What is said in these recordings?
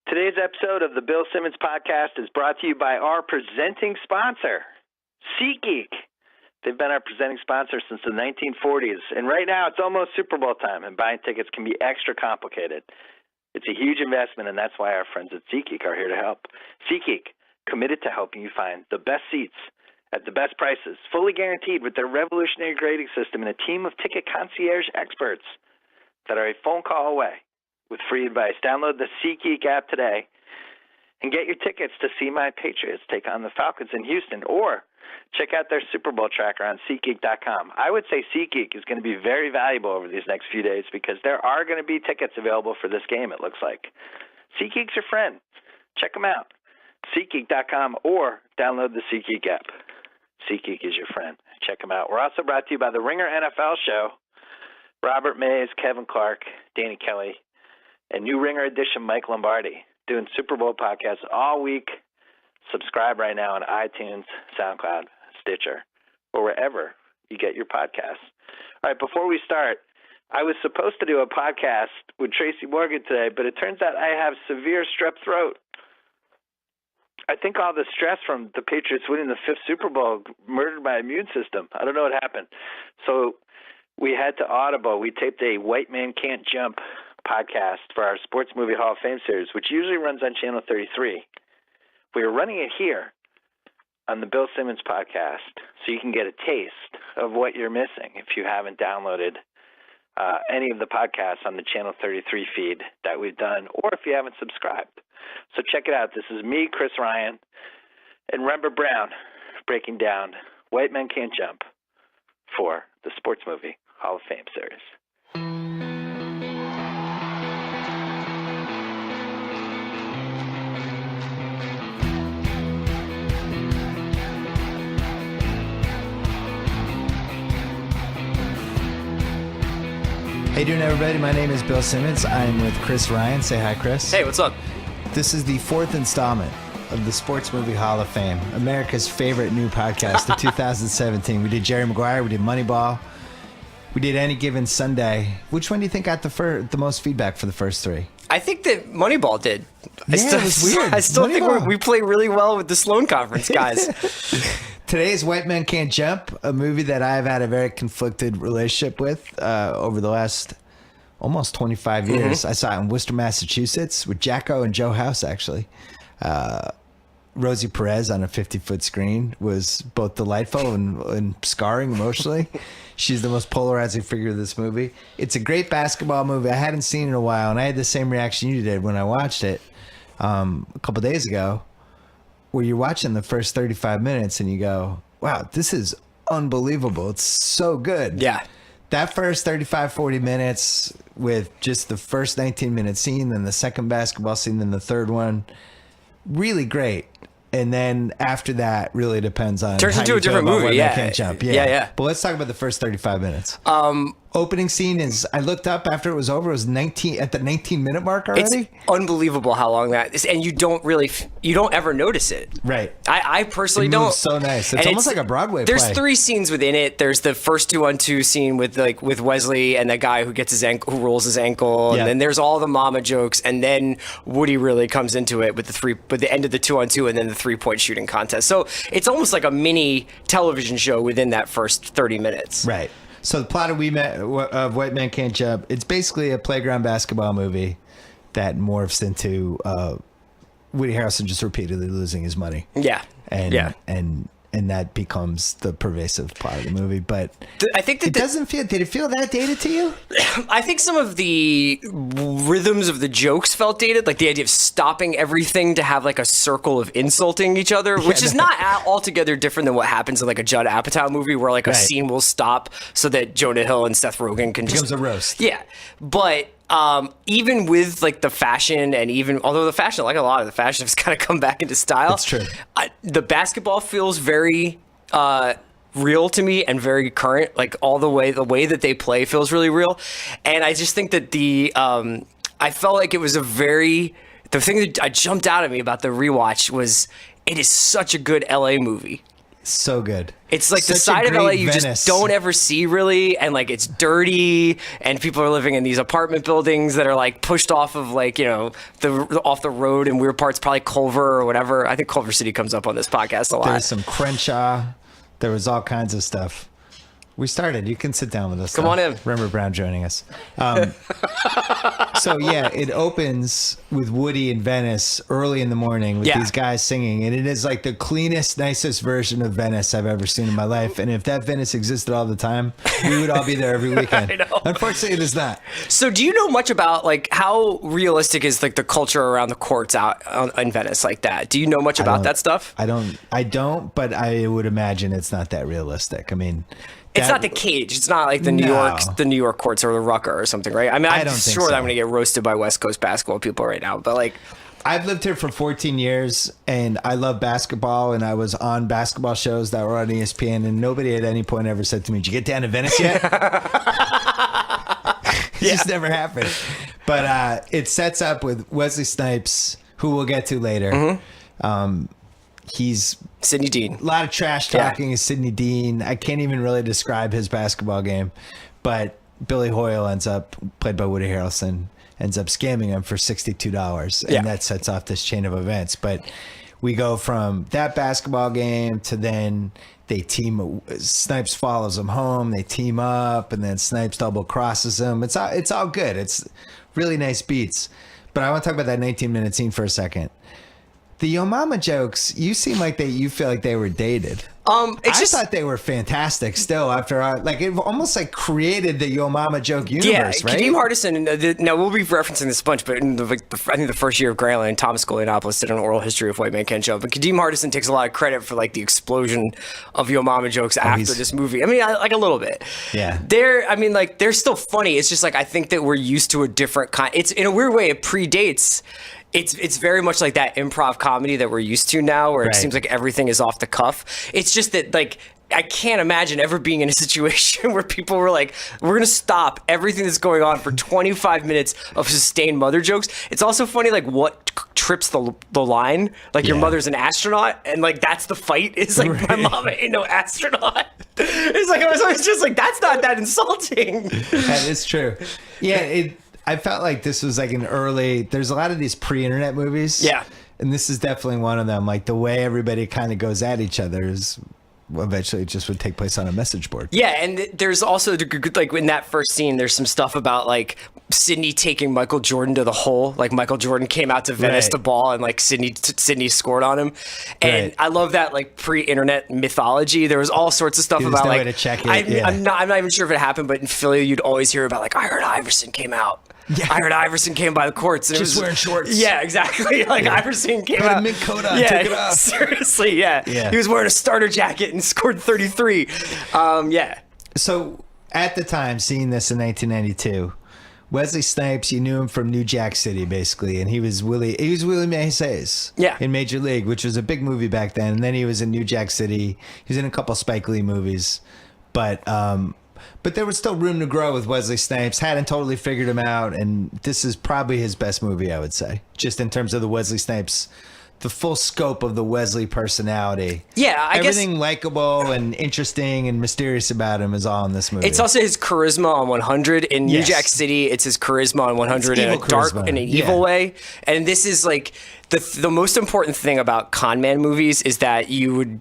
Today's episode of the Bill Simmons Podcast is brought to you by our presenting sponsor, SeatGeek. They've been our presenting sponsor since the 1940s, and right now it's almost Super Bowl time, and buying tickets can be extra complicated. It's a huge investment, and that's why our friends at SeatGeek are here to help. SeatGeek, committed to helping you find the best seats at the best prices, fully guaranteed with their revolutionary grading system and a team of ticket concierge experts that are a phone call away with free advice. Download the SeatGeek app today and get your tickets to see my Patriots take on the Falcons in Houston, or check out their Super Bowl tracker on SeatGeek.com. I would say SeatGeek is going to be very valuable over these next few days because there are going to be tickets available for this game, it looks like. SeatGeek's your friend. Check them out. SeatGeek.com or download the SeatGeek app. SeatGeek is your friend. Check them out. We're also brought to you by the Ringer NFL Show. Robert Mays, Kevin Clark, Danny Kelly, and new Ringer edition Mike Lombardi doing Super Bowl podcasts all week. Subscribe right now on iTunes, SoundCloud, Stitcher, or wherever you get your podcasts. All right, before we start, I was supposed to do a podcast with Tracy Morgan today, but it turns out I have severe strep throat. I think all the stress from the Patriots winning the fifth Super Bowl murdered my immune system. I don't know what happened. So we had to audible. We taped a White Man Can't Jump podcast for our Sports Movie Hall of Fame series, which usually runs on Channel 33. We are running it here on the Bill Simmons Podcast so you can get a taste of what you're missing if you haven't downloaded any of the podcasts on the Channel 33 feed that we've done, or if you haven't subscribed. So check it out. This is me, Chris Ryan, and Rember Brown breaking down White Men Can't Jump for the Sports Movie Hall of Fame series. How you doing, everybody? My name is Bill Simmons. I'm with Chris Ryan. Say hi, Chris. Hey, what's up? This is the fourth installment of the Sports Movie Hall of Fame, America's favorite new podcast of 2017. We did Jerry Maguire. We did Moneyball. We did Any Given Sunday. Which one do you think got the most feedback for the first three? I think that Moneyball did. It was weird. I still Moneyball. think we play really well with the Sloan Conference guys. Today's White Men Can't Jump, a movie that I've had a very conflicted relationship with over the last almost 25 years. I saw it in Worcester, Massachusetts with Jacko and Joe House, actually. Rosie Perez on a 50-foot screen was both delightful and scarring emotionally. She's the most polarizing figure of this movie. It's a great basketball movie. I hadn't seen it in a while, and I had the same reaction you did when I watched it a couple days ago, where you're watching the first 35 minutes and you go, wow, this is unbelievable. It's so good. Yeah. That first 35, 40 minutes with just the first 19-minute scene, then the second basketball scene, then the third one, really great. And then after that, really depends on turns how into you a different feel about movie. White Yeah. Men Can't Jump. Yeah. But let's talk about the first 35 minutes. Opening scene is, I looked up after it was over, it was 19 at the 19-minute mark already. It's unbelievable how long that is, and you don't ever notice it. Right. I personally It don't. moves so nice. It's And almost like a Broadway There's play. 3 scenes within it. There's the first 2-on-2 scene with Wesley and that guy who gets his ankle, who rolls his ankle, Yeah. and then there's all the mama jokes, and then Woody really comes into it with the end of the 2-on-2 and then the 3-point shooting contest. So it's almost like a mini television show within that first 30 minutes. Right. So the plot of White Men Can't Jump, it's basically a playground basketball movie that morphs into Woody Harrelson just repeatedly losing his money. Yeah. And that becomes the pervasive plot of the movie. But I think that did it feel that dated to you? I think some of the rhythms of the jokes felt dated, like the idea of stopping everything to have like a circle of insulting each other, which is not altogether different than what happens in like a Judd Apatow movie where like a scene will stop so that Jonah Hill and Seth Rogen can Becomes a roast. Yeah. But even with like the fashion, and even although the fashion, like a lot of the fashion has kind of come back into style. That's true. The basketball feels very real to me and very current. Like the way that they play feels really real. And I just think that I felt like it was the thing that jumped out at me about the rewatch was it is such a good LA movie. So good. It's like the Such a side of LA great you Venice. just don't ever see really, and like it's dirty, and people are living in these apartment buildings that are like pushed off of like, you know, off the road in weird parts, probably Culver or whatever. I think Culver City comes up on this podcast a lot. There's some Crenshaw. There was all kinds of stuff. We started. You can sit down with us. Come on in. Remember Brown joining us. So yeah, it opens with Woody in Venice early in the morning with these guys singing, and it is like the cleanest, nicest version of Venice I've ever seen in my life. And if that Venice existed all the time, we would all be there every weekend. I know. Unfortunately, it is not. So do you know much about like how realistic is like the culture around the courts out in Venice like that? Do you know much about that stuff? I don't, but I would imagine it's not that realistic. I mean, it's not the cage. It's not like the New York courts or the Rucker or something, right? I mean, I'm sure that I'm going to get roasted by West Coast basketball people right now, but like, I've lived here for 14 years and I love basketball, and I was on basketball shows that were on ESPN, and nobody at any point ever said to me, "Did you get down to Venice yet?" It just never happened. But it sets up with Wesley Snipes, who we'll get to later. He's Sidney Dean. A lot of trash talking is Sidney Dean. I can't even really describe his basketball game, but Billy Hoyle ends up, played by Woody Harrelson, ends up scamming him for $62, and that sets off this chain of events. But we go from that basketball game to then Snipes follows him home, they team up, and then Snipes double crosses him. It's all good. It's really nice beats. But I want to talk about that 19-minute scene for a second. The Yo Mama jokes, you seem like you feel like they were dated. I thought they were fantastic still after it almost like created the Yo Mama joke universe, right? Kadeem Hardison, now we'll be referencing this a bunch, but in I think the first year of Grantland, Thomas Scolionopolis did an oral history of White Man Can't Jump, and Kadeem Hardison takes a lot of credit for like the explosion of Yo Mama jokes after this movie. I mean, like a little bit. Yeah. They're still funny. It's just like, I think that we're used to a different kind. It's in a weird way, it predates. It's very much like that improv comedy that we're used to now, where it seems like everything is off the cuff. It's just that, like, I can't imagine ever being in a situation where people were like, we're going to stop everything that's going on for 25 minutes of sustained mother jokes. It's also funny, like, what trips the line. Like, your mother's an astronaut, and, like, that's the fight. It's like, my mama ain't no astronaut. It's like, I was always just like, that's not that insulting. That is true. Yeah, I felt like this was like there's a lot of these pre-internet movies. Yeah. And this is definitely one of them. Like the way everybody kind of goes at each other is eventually just would take place on a message board. Yeah. And there's also like in that first scene, there's some stuff about like Sidney taking Michael Jordan to the hole. Like Michael Jordan came out to Venice to ball, and like Sidney scored on him. And I love that like pre-internet mythology. There was all sorts of stuff about no like, way to check it. I'm not even sure if it happened, but in Philly, you'd always hear about like, I heard Iverson came out. Yeah. I heard Iverson came by the courts. And just wearing shorts. Yeah, exactly. Like Iverson came out. Put a mink coat on, took it off. Seriously, yeah. He was wearing a starter jacket and scored 33. So at the time, seeing this in 1992, Wesley Snipes, you knew him from New Jack City, basically, and he was Willie Mays in Major League, which was a big movie back then. And then he was in New Jack City. He was in a couple Spike Lee movies, but there was still room to grow with Wesley Snipes. Hadn't totally figured him out, and this is probably his best movie, I would say, just in terms of the Wesley Snipes, the full scope of the Wesley personality. Yeah, everything likable and interesting and mysterious about him is all in this movie. It's also his charisma on 100. In New Jack City, it's his charisma on 100 in an evil way. And this is like the most important thing about con man movies is that you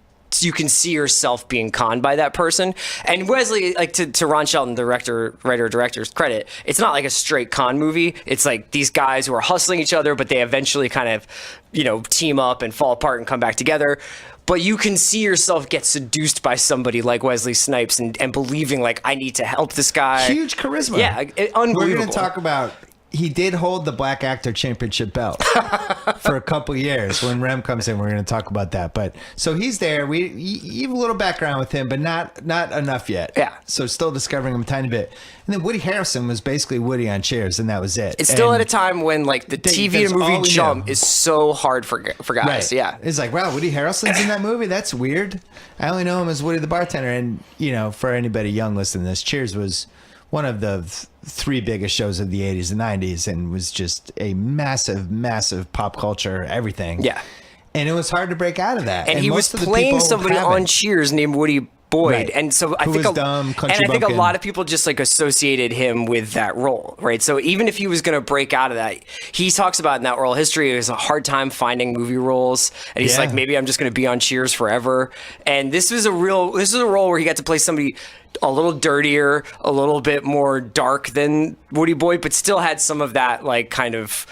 can see yourself being conned by that person. And Wesley, like to Ron Shelton, the writer-director's credit, it's not like a straight con movie. It's like these guys who are hustling each other, but they eventually kind of, team up and fall apart and come back together. But you can see yourself get seduced by somebody like Wesley Snipes and believing like, I need to help this guy. Huge charisma. Yeah, unbelievable. We're going to talk about... He did hold the Black Actor Championship belt for a couple years. When Rem comes in, we're going to talk about that. But so he's there. You have a little background with him, but not enough yet. Yeah. So still discovering him a tiny bit. And then Woody Harrelson was basically Woody on Cheers, and that was it. It's still at a time when like the TV to movie jump is so hard for guys. Right. Yeah. It's like, wow, Woody Harrelson's in that movie? That's weird. I only know him as Woody the bartender. And for anybody young listening to this, Cheers was one of the three biggest shows of the 80s and 90s, and was just a massive, massive pop culture everything. Yeah. And it was hard to break out of that. And he was most of the playing people somebody haven't. on Cheers named Woody Boyd, Right. and so I Who think was dumb, country and I think a bumpkin. lot of people just like associated him with that role, right? So even if he was going to break out of that, he talks about in that oral history, it was a hard time finding movie roles, and he's Yeah. like, maybe I'm just going to be on Cheers forever. And this is a role where he got to play somebody a little dirtier, a little bit more dark than Woody Boyd, but still had some of that like kind of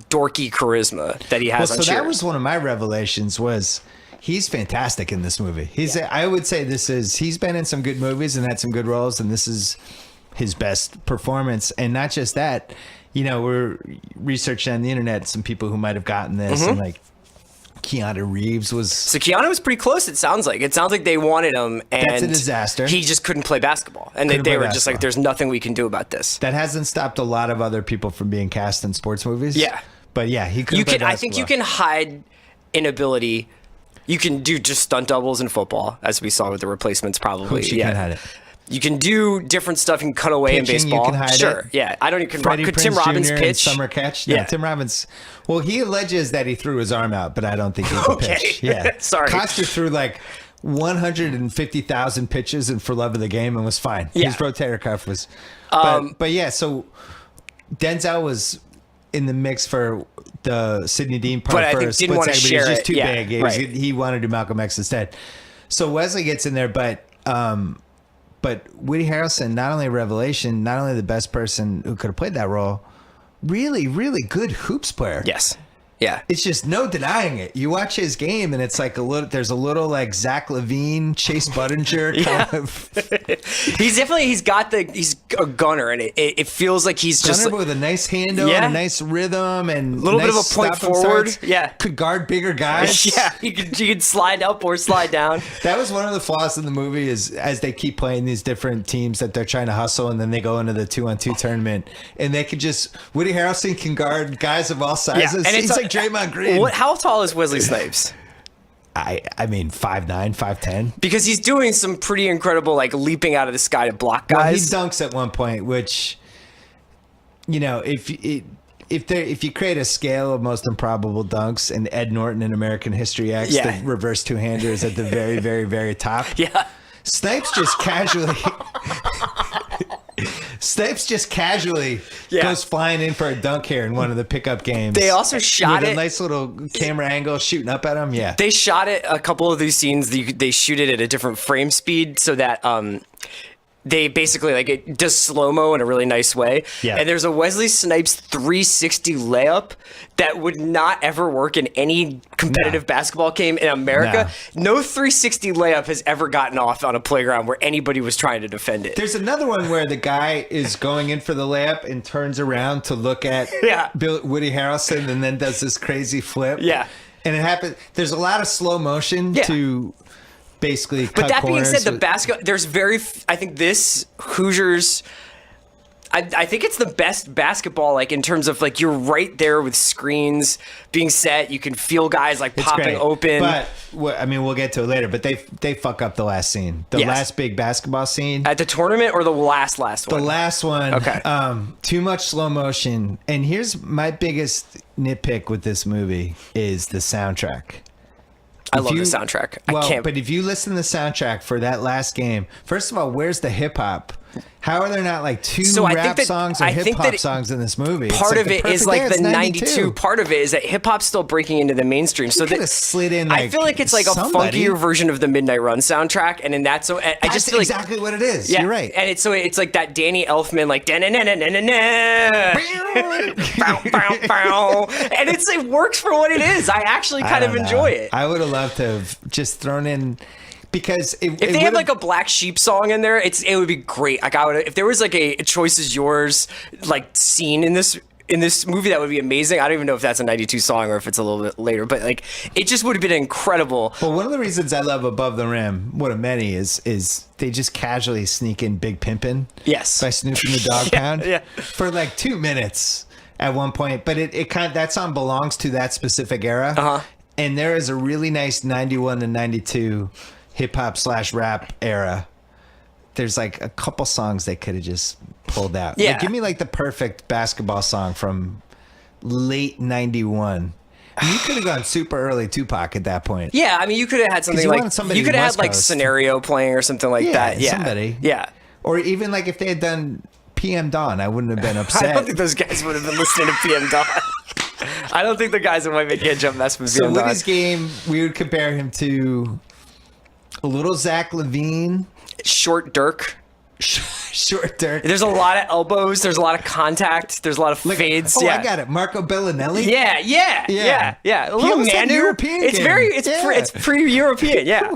dorky charisma that he has on So Cheers. that was one of my revelations was he's fantastic in this movie. I would say he's been in some good movies and had some good roles, and this is his best performance. And not just that, we're researching on the internet some people who might have gotten this, and like Keanu Reeves was. So Keanu was pretty close. It sounds like they wanted him, and That's a disaster. He just couldn't play basketball, and Couldn't they play were just like, basketball. "There's nothing we can do about this." That hasn't stopped a lot of other people from being cast in sports movies. Yeah. But yeah, he couldn't You play can, I think, you basketball. can hide inability. You can do just stunt doubles in football, as we saw with the replacements. Probably, Hooch, you can't hide it. You can do different stuff. You can cut away Pitching, in baseball. you can hide sure, it. yeah. I don't even. Freddie Could Prinze Tim Robbins Jr. in pitch? Summer Catch? No, Yeah. Tim Robbins. Well, he alleges that he threw his arm out, but I don't think he could Okay. pitch. Yeah. Sorry. Coster threw like 150,000 pitches in For Love of the Game and was fine. Yeah. His rotator cuff was. But yeah, so Denzel was in the mix for the Sidney Dean part But I for think a didn't split wanna second, but he share was just it. too Yeah, big. right. He wanted to do Malcolm X instead. So Wesley gets in there, but Woody Harrelson, not only a revelation, not only the best person who could have played that role, really, really good hoops player. Yes. Yeah. It's just no denying it. You watch his game, and it's like there's a little like Zach LaVine, Chase Budinger kind of He's a gunner, and it feels like he's just gunner with a nice handle, Yeah. and a nice rhythm, and A little bit nice of a point stop and forward. starts. Yeah. Could guard bigger guys. yeah. You could slide up or slide down. That was one of the flaws in the movie is as they keep playing these different teams that they're trying to hustle, and then they go into the 2-on-2 tournament, and they could just Woody Harrelson can guard guys of all sizes. and He's like Draymond Green. How tall is Wesley Snipes? I mean 5'9", 5'10". Because he's doing some pretty incredible, like leaping out of the sky to block Well, he guys. dunks at one point, which if you create a scale of most improbable dunks, and Ed Norton in American History X, Yeah. the reverse two-hander is at the very, very, very top. yeah. Snipes just casually Yeah. goes flying in for a dunk here in one of the pickup games. They also shot with it. a nice little camera angle shooting up at him. Yeah. They shot it a couple of these scenes. They shoot it at a different frame speed so that they basically like it does slow mo in a really nice way. Yeah. And there's a Wesley Snipes 360 layup that would not ever work in any competitive basketball game in America. No 360 layup has ever gotten off on a playground where anybody was trying to defend it. There's another one where the guy is going in for the layup and turns around to look at Yeah. Woody Harrelson and then does this crazy flip. Yeah. And it happens. There's a lot of slow motion Yeah. to basically cut But that being corners said, the with- basketball, there's I think this Hoosiers, I think it's the best basketball, like in terms of like you're right there with screens being set. You can feel guys like It's popping great. open. But we'll get to it later. But they fuck up the last scene, the Yes. last big basketball scene. At the tournament or the last The one? last one, Okay. Too much slow motion. And here's my biggest nitpick with this movie is the soundtrack. I If love you- the soundtrack. Well, I can't. but if you listen to the soundtrack for that last game, first of all, where's the hip hop? How are there not like two So I think rap that- songs or I think hip hop that songs in this movie? part It's of the it is perfect like day. the It's 92. Part of it is that hip hop's still breaking into the mainstream. So You that could have slid in. I feel like it's like a somebody. funkier version of the Midnight Run soundtrack, and in that, so I That's just feel like exactly what it is. yeah, You're right. and it's like that Danny Elfman like da-na-na-na-na-na-na. Bow, bow, bow. And it works for what it is. I actually kind of don't know. enjoy it. I would have loved to have just thrown in because If they had like a Black Sheep song in there, it would be great. Like I would, if there was like a Choice Is Yours like scene in this movie, that would be amazing. I don't even know if that's a '92 song or if it's a little bit later, but like it just would have been incredible. Well, one of the reasons I love Above the Rim, one of many, is they just casually sneak in Big Pimpin'. Yes. By Snoop and the Dog Pound. yeah. For like 2 minutes at one point, but it kind of, that song belongs to that specific era. Uh-huh. And there is a really nice 91 to 92 hip hop / rap era. There's like a couple songs they could have just pulled out. Yeah. Like, give me like the perfect basketball song from late 91. You could have gone super early Tupac at that point. Yeah, I mean, you could have had something you like wanted somebody you could have West had like Coast. Scenario playing or something like that. Yeah, somebody. Yeah. Or even like if they had done PM Dawn, I wouldn't have been I upset. don't think those guys would have been listening to PM Dawn. I don't think the guys in White Men Can't Jump mess with So PM Dawn. Woody's Game, we would compare him to a little Zach Levine. Short Dirk. Short Dirk. There's a lot of elbows. There's a lot of contact. There's a lot of fades. Oh, yeah. I got it. Marco Bellinelli. Yeah. A little almost had Manu. European It's game. very, it's pre-European. Yeah.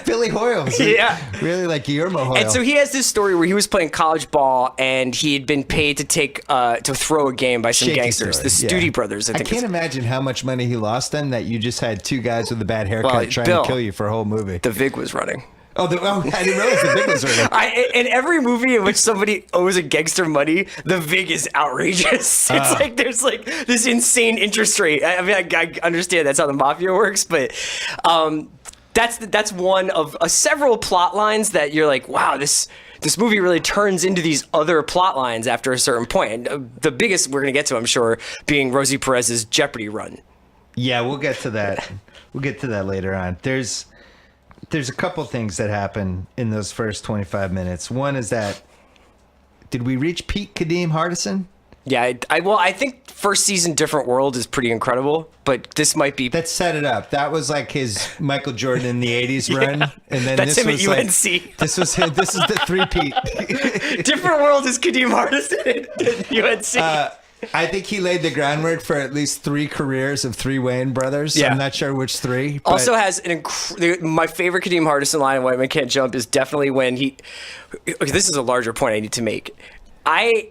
Billy Hoyles. Yeah. Really like Guillermo Hoyle. And so he has this story where he was playing college ball and he had been paid to to throw a game by some Shaky gangsters, story, the Studi brothers. I I think. can't imagine how much money he lost then that you just had two guys with a bad haircut Well, trying Bill, to kill you for a whole movie. The Vig was running. I didn't realize the Vig was running. In every movie in which somebody owes a gangster money, the Vig is outrageous. It's like there's like this insane interest rate. I mean, I understand that's how the mafia works, but that's one of several plot lines that you're like, wow, this movie really turns into these other plot lines after a certain point. And the biggest we're gonna get to, I'm sure, being Rosie Perez's Jeopardy run. Yeah, we'll get to that. We'll get to that later on. There's a couple things that happen in those first 25 minutes. One is that, did we reach peak Kadeem Hardison? Yeah, I think first season Different World is pretty incredible, but this might be... That set it up. That was like his Michael Jordan in the 80s run. And then That's this him was at like, UNC. This is the three-peat. Different World is Kadeem Hardison at UNC. I think he laid the groundwork for at least 3 careers of 3 Wayne brothers. Yeah. I'm not sure which 3. But Also has my favorite Kadeem Hardison line in White Men Can't Jump is definitely when he... Okay, this is a larger point I need to make. I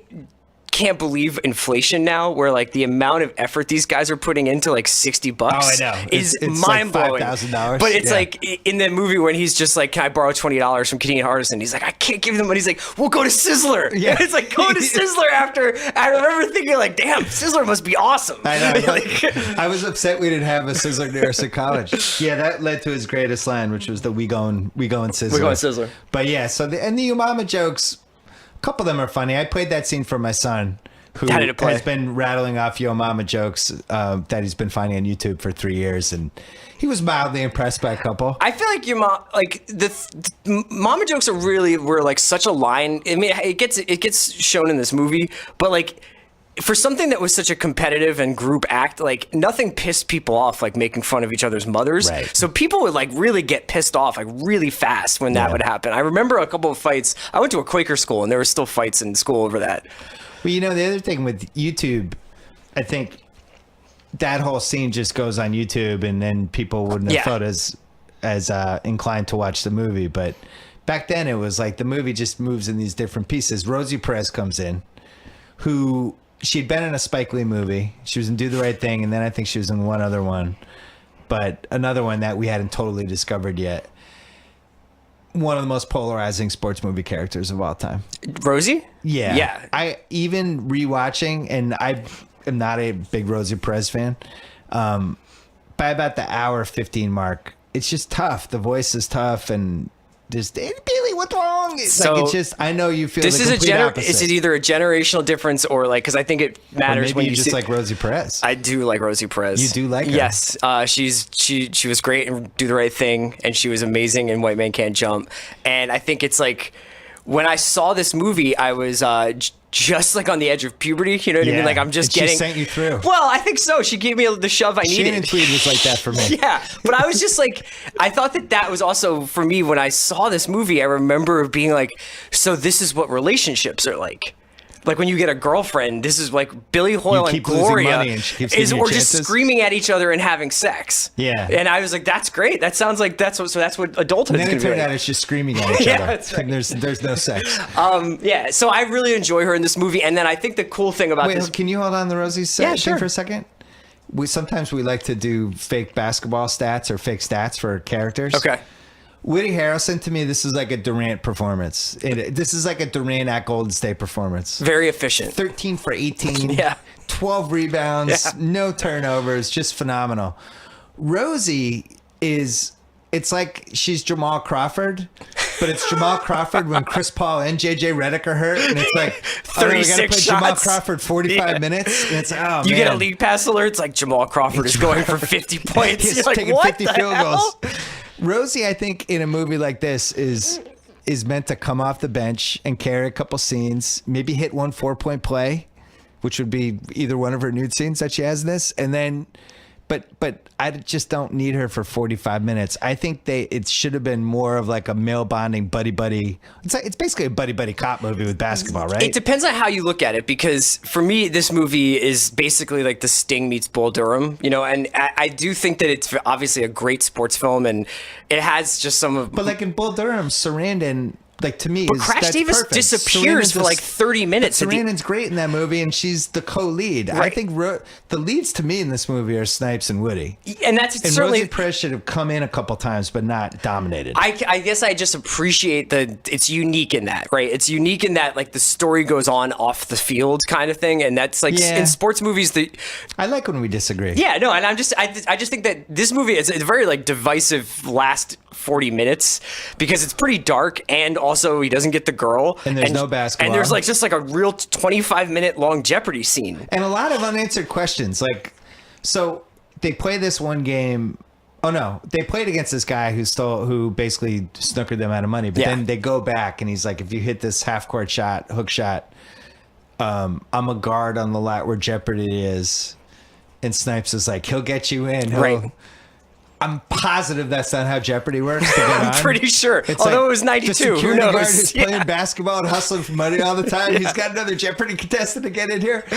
can't believe inflation now, where like the amount of effort these guys are putting into like $60 is it's mind blowing. Like $5,000. But it's Yeah. like in the movie when he's just like, "Can I borrow $20 from Kadeem Hardison?" He's like, "I can't give you the money." He's like, "We'll go to Sizzler." Yeah. It's like go to Sizzler after. I remember thinking like, "Damn, Sizzler must be awesome." I know. Like, I was upset we didn't have a Sizzler near us at college. Yeah, that led to his greatest line, which was the "We going Sizzler." We going Sizzler. But yeah, so the Umama jokes, a couple of them are funny. I played that scene for my son, who How did it play? has been rattling off Yo Mama jokes that he's been finding on YouTube for 3 years, and he was mildly impressed by a couple. I feel like your mom, like the mama jokes were like such a line. I mean, it gets shown in this movie, but like for something that was such a competitive and group act, like nothing pissed people off like making fun of each other's mothers. Right. So people would like really get pissed off like really fast when that would happen. I remember a couple of fights. I went to a Quaker school and there were still fights in school over that. Well, the other thing with YouTube, I think that whole scene just goes on YouTube, and then people wouldn't have felt as inclined to watch the movie. But back then, it was like the movie just moves in these different pieces. Rosie Perez comes in, who she'd been in a Spike Lee movie. She was in Do the Right Thing, and then I think she was in one other one, but another one that we hadn't totally discovered yet. One of the most polarizing sports movie characters of all time. Rosie? Yeah. Yeah. I even rewatching, and I am not a big Rosie Perez fan. By about the hour 15 mark, it's just tough. The voice is tough, and just, hey, Billy, what's wrong? So, like, it's just, I know you feel this the is complete opposite. Is it either a generational difference or like, because I think it matters Maybe when you you just see, like Rosie Perez. I do like Rosie Perez. You do like her? Yes. She was great in Do the Right Thing, and she was amazing in White Man Can't Jump. And I think it's like when I saw this movie, I was just like on the edge of puberty. You know what I mean? Like I'm just and getting. She sent you through. Well, I think so. She gave me the shove I needed. Shannon Tweed was like that for me. Yeah, but I was just like, I thought that was also for me when I saw this movie. I remember being like, so this is what relationships are like. Like when you get a girlfriend, this is like Billy Hoyle and keep losing Gloria money and she keeps giving you or just chances. screaming at each other and having sex. Yeah. And I was like, that's great. That sounds like that's what adulthood And is then going it to be turned like. out it's just screaming at each Yeah, other. that's right. And there's no sex. Yeah, so I really enjoy her in this movie. And then I think the cool thing about Wait, this. can you hold on the Rosie Yeah, thing sure. for a second? Sometimes we like to do fake basketball stats or fake stats for characters. Okay. Woody Harrelson, to me, this is like a Durant performance. This is like a Durant at Golden State performance. Very efficient. 13 for 18. Yeah. 12 rebounds. Yeah. No turnovers. Just phenomenal. Rosie it's like she's Jamal Crawford, but it's Jamal Crawford when Chris Paul and JJ Redick are hurt, and it's like 36 shots. Jamal Crawford 45 minutes, and it's you get a league pass alert. It's like Jamal Crawford is going for 50 points. He's You're like, taking what 50 the field hell? goals. Rosie, I think, in a movie like this is meant to come off the bench and carry a couple scenes, maybe hit one 4-point play, which would be either one of her nude scenes that she has in this, and then. But I just don't need her for 45 minutes. I think it should have been more of like a male bonding buddy. It's basically a buddy cop movie with basketball, right? It depends on how you look at it, because for me, this movie is basically like The Sting meets Bull Durham, and I do think that it's obviously a great sports film, and it has just some of. But like in Bull Durham, Sarandon. Like to me, Crash Davis perfect. disappears for like 30 minutes. Sarandon's great in that movie, and she's the co-lead. Right. I think the leads to me in this movie are Snipes and Woody. And that's certainly. Rosie Perez should have come in a couple times, but not dominated. I guess I just appreciate it's unique in that, right? It's unique in that like the story goes on off the field kind of thing, and that's like in sports movies that. I like when we disagree. Yeah, no, and I just think that this movie is a very like divisive last 40 minutes because it's pretty dark, and also he doesn't get the girl, and there's no basketball, and there's like just like a real 25-minute long Jeopardy scene, and a lot of unanswered questions. Like, so they play this one game. Oh no, they played against this guy who basically snookered them out of money. But then they go back, and he's like, if you hit this half-court shot, hook shot, I'm a guard on the lot where Jeopardy is. And Snipes is like, he'll get you in. Right. I'm positive that's not how Jeopardy works. To get on. I'm pretty sure. It's although like it was 92. the security Who knows? guard who's playing basketball and hustling for money all the time. He's got another Jeopardy contestant to get in here.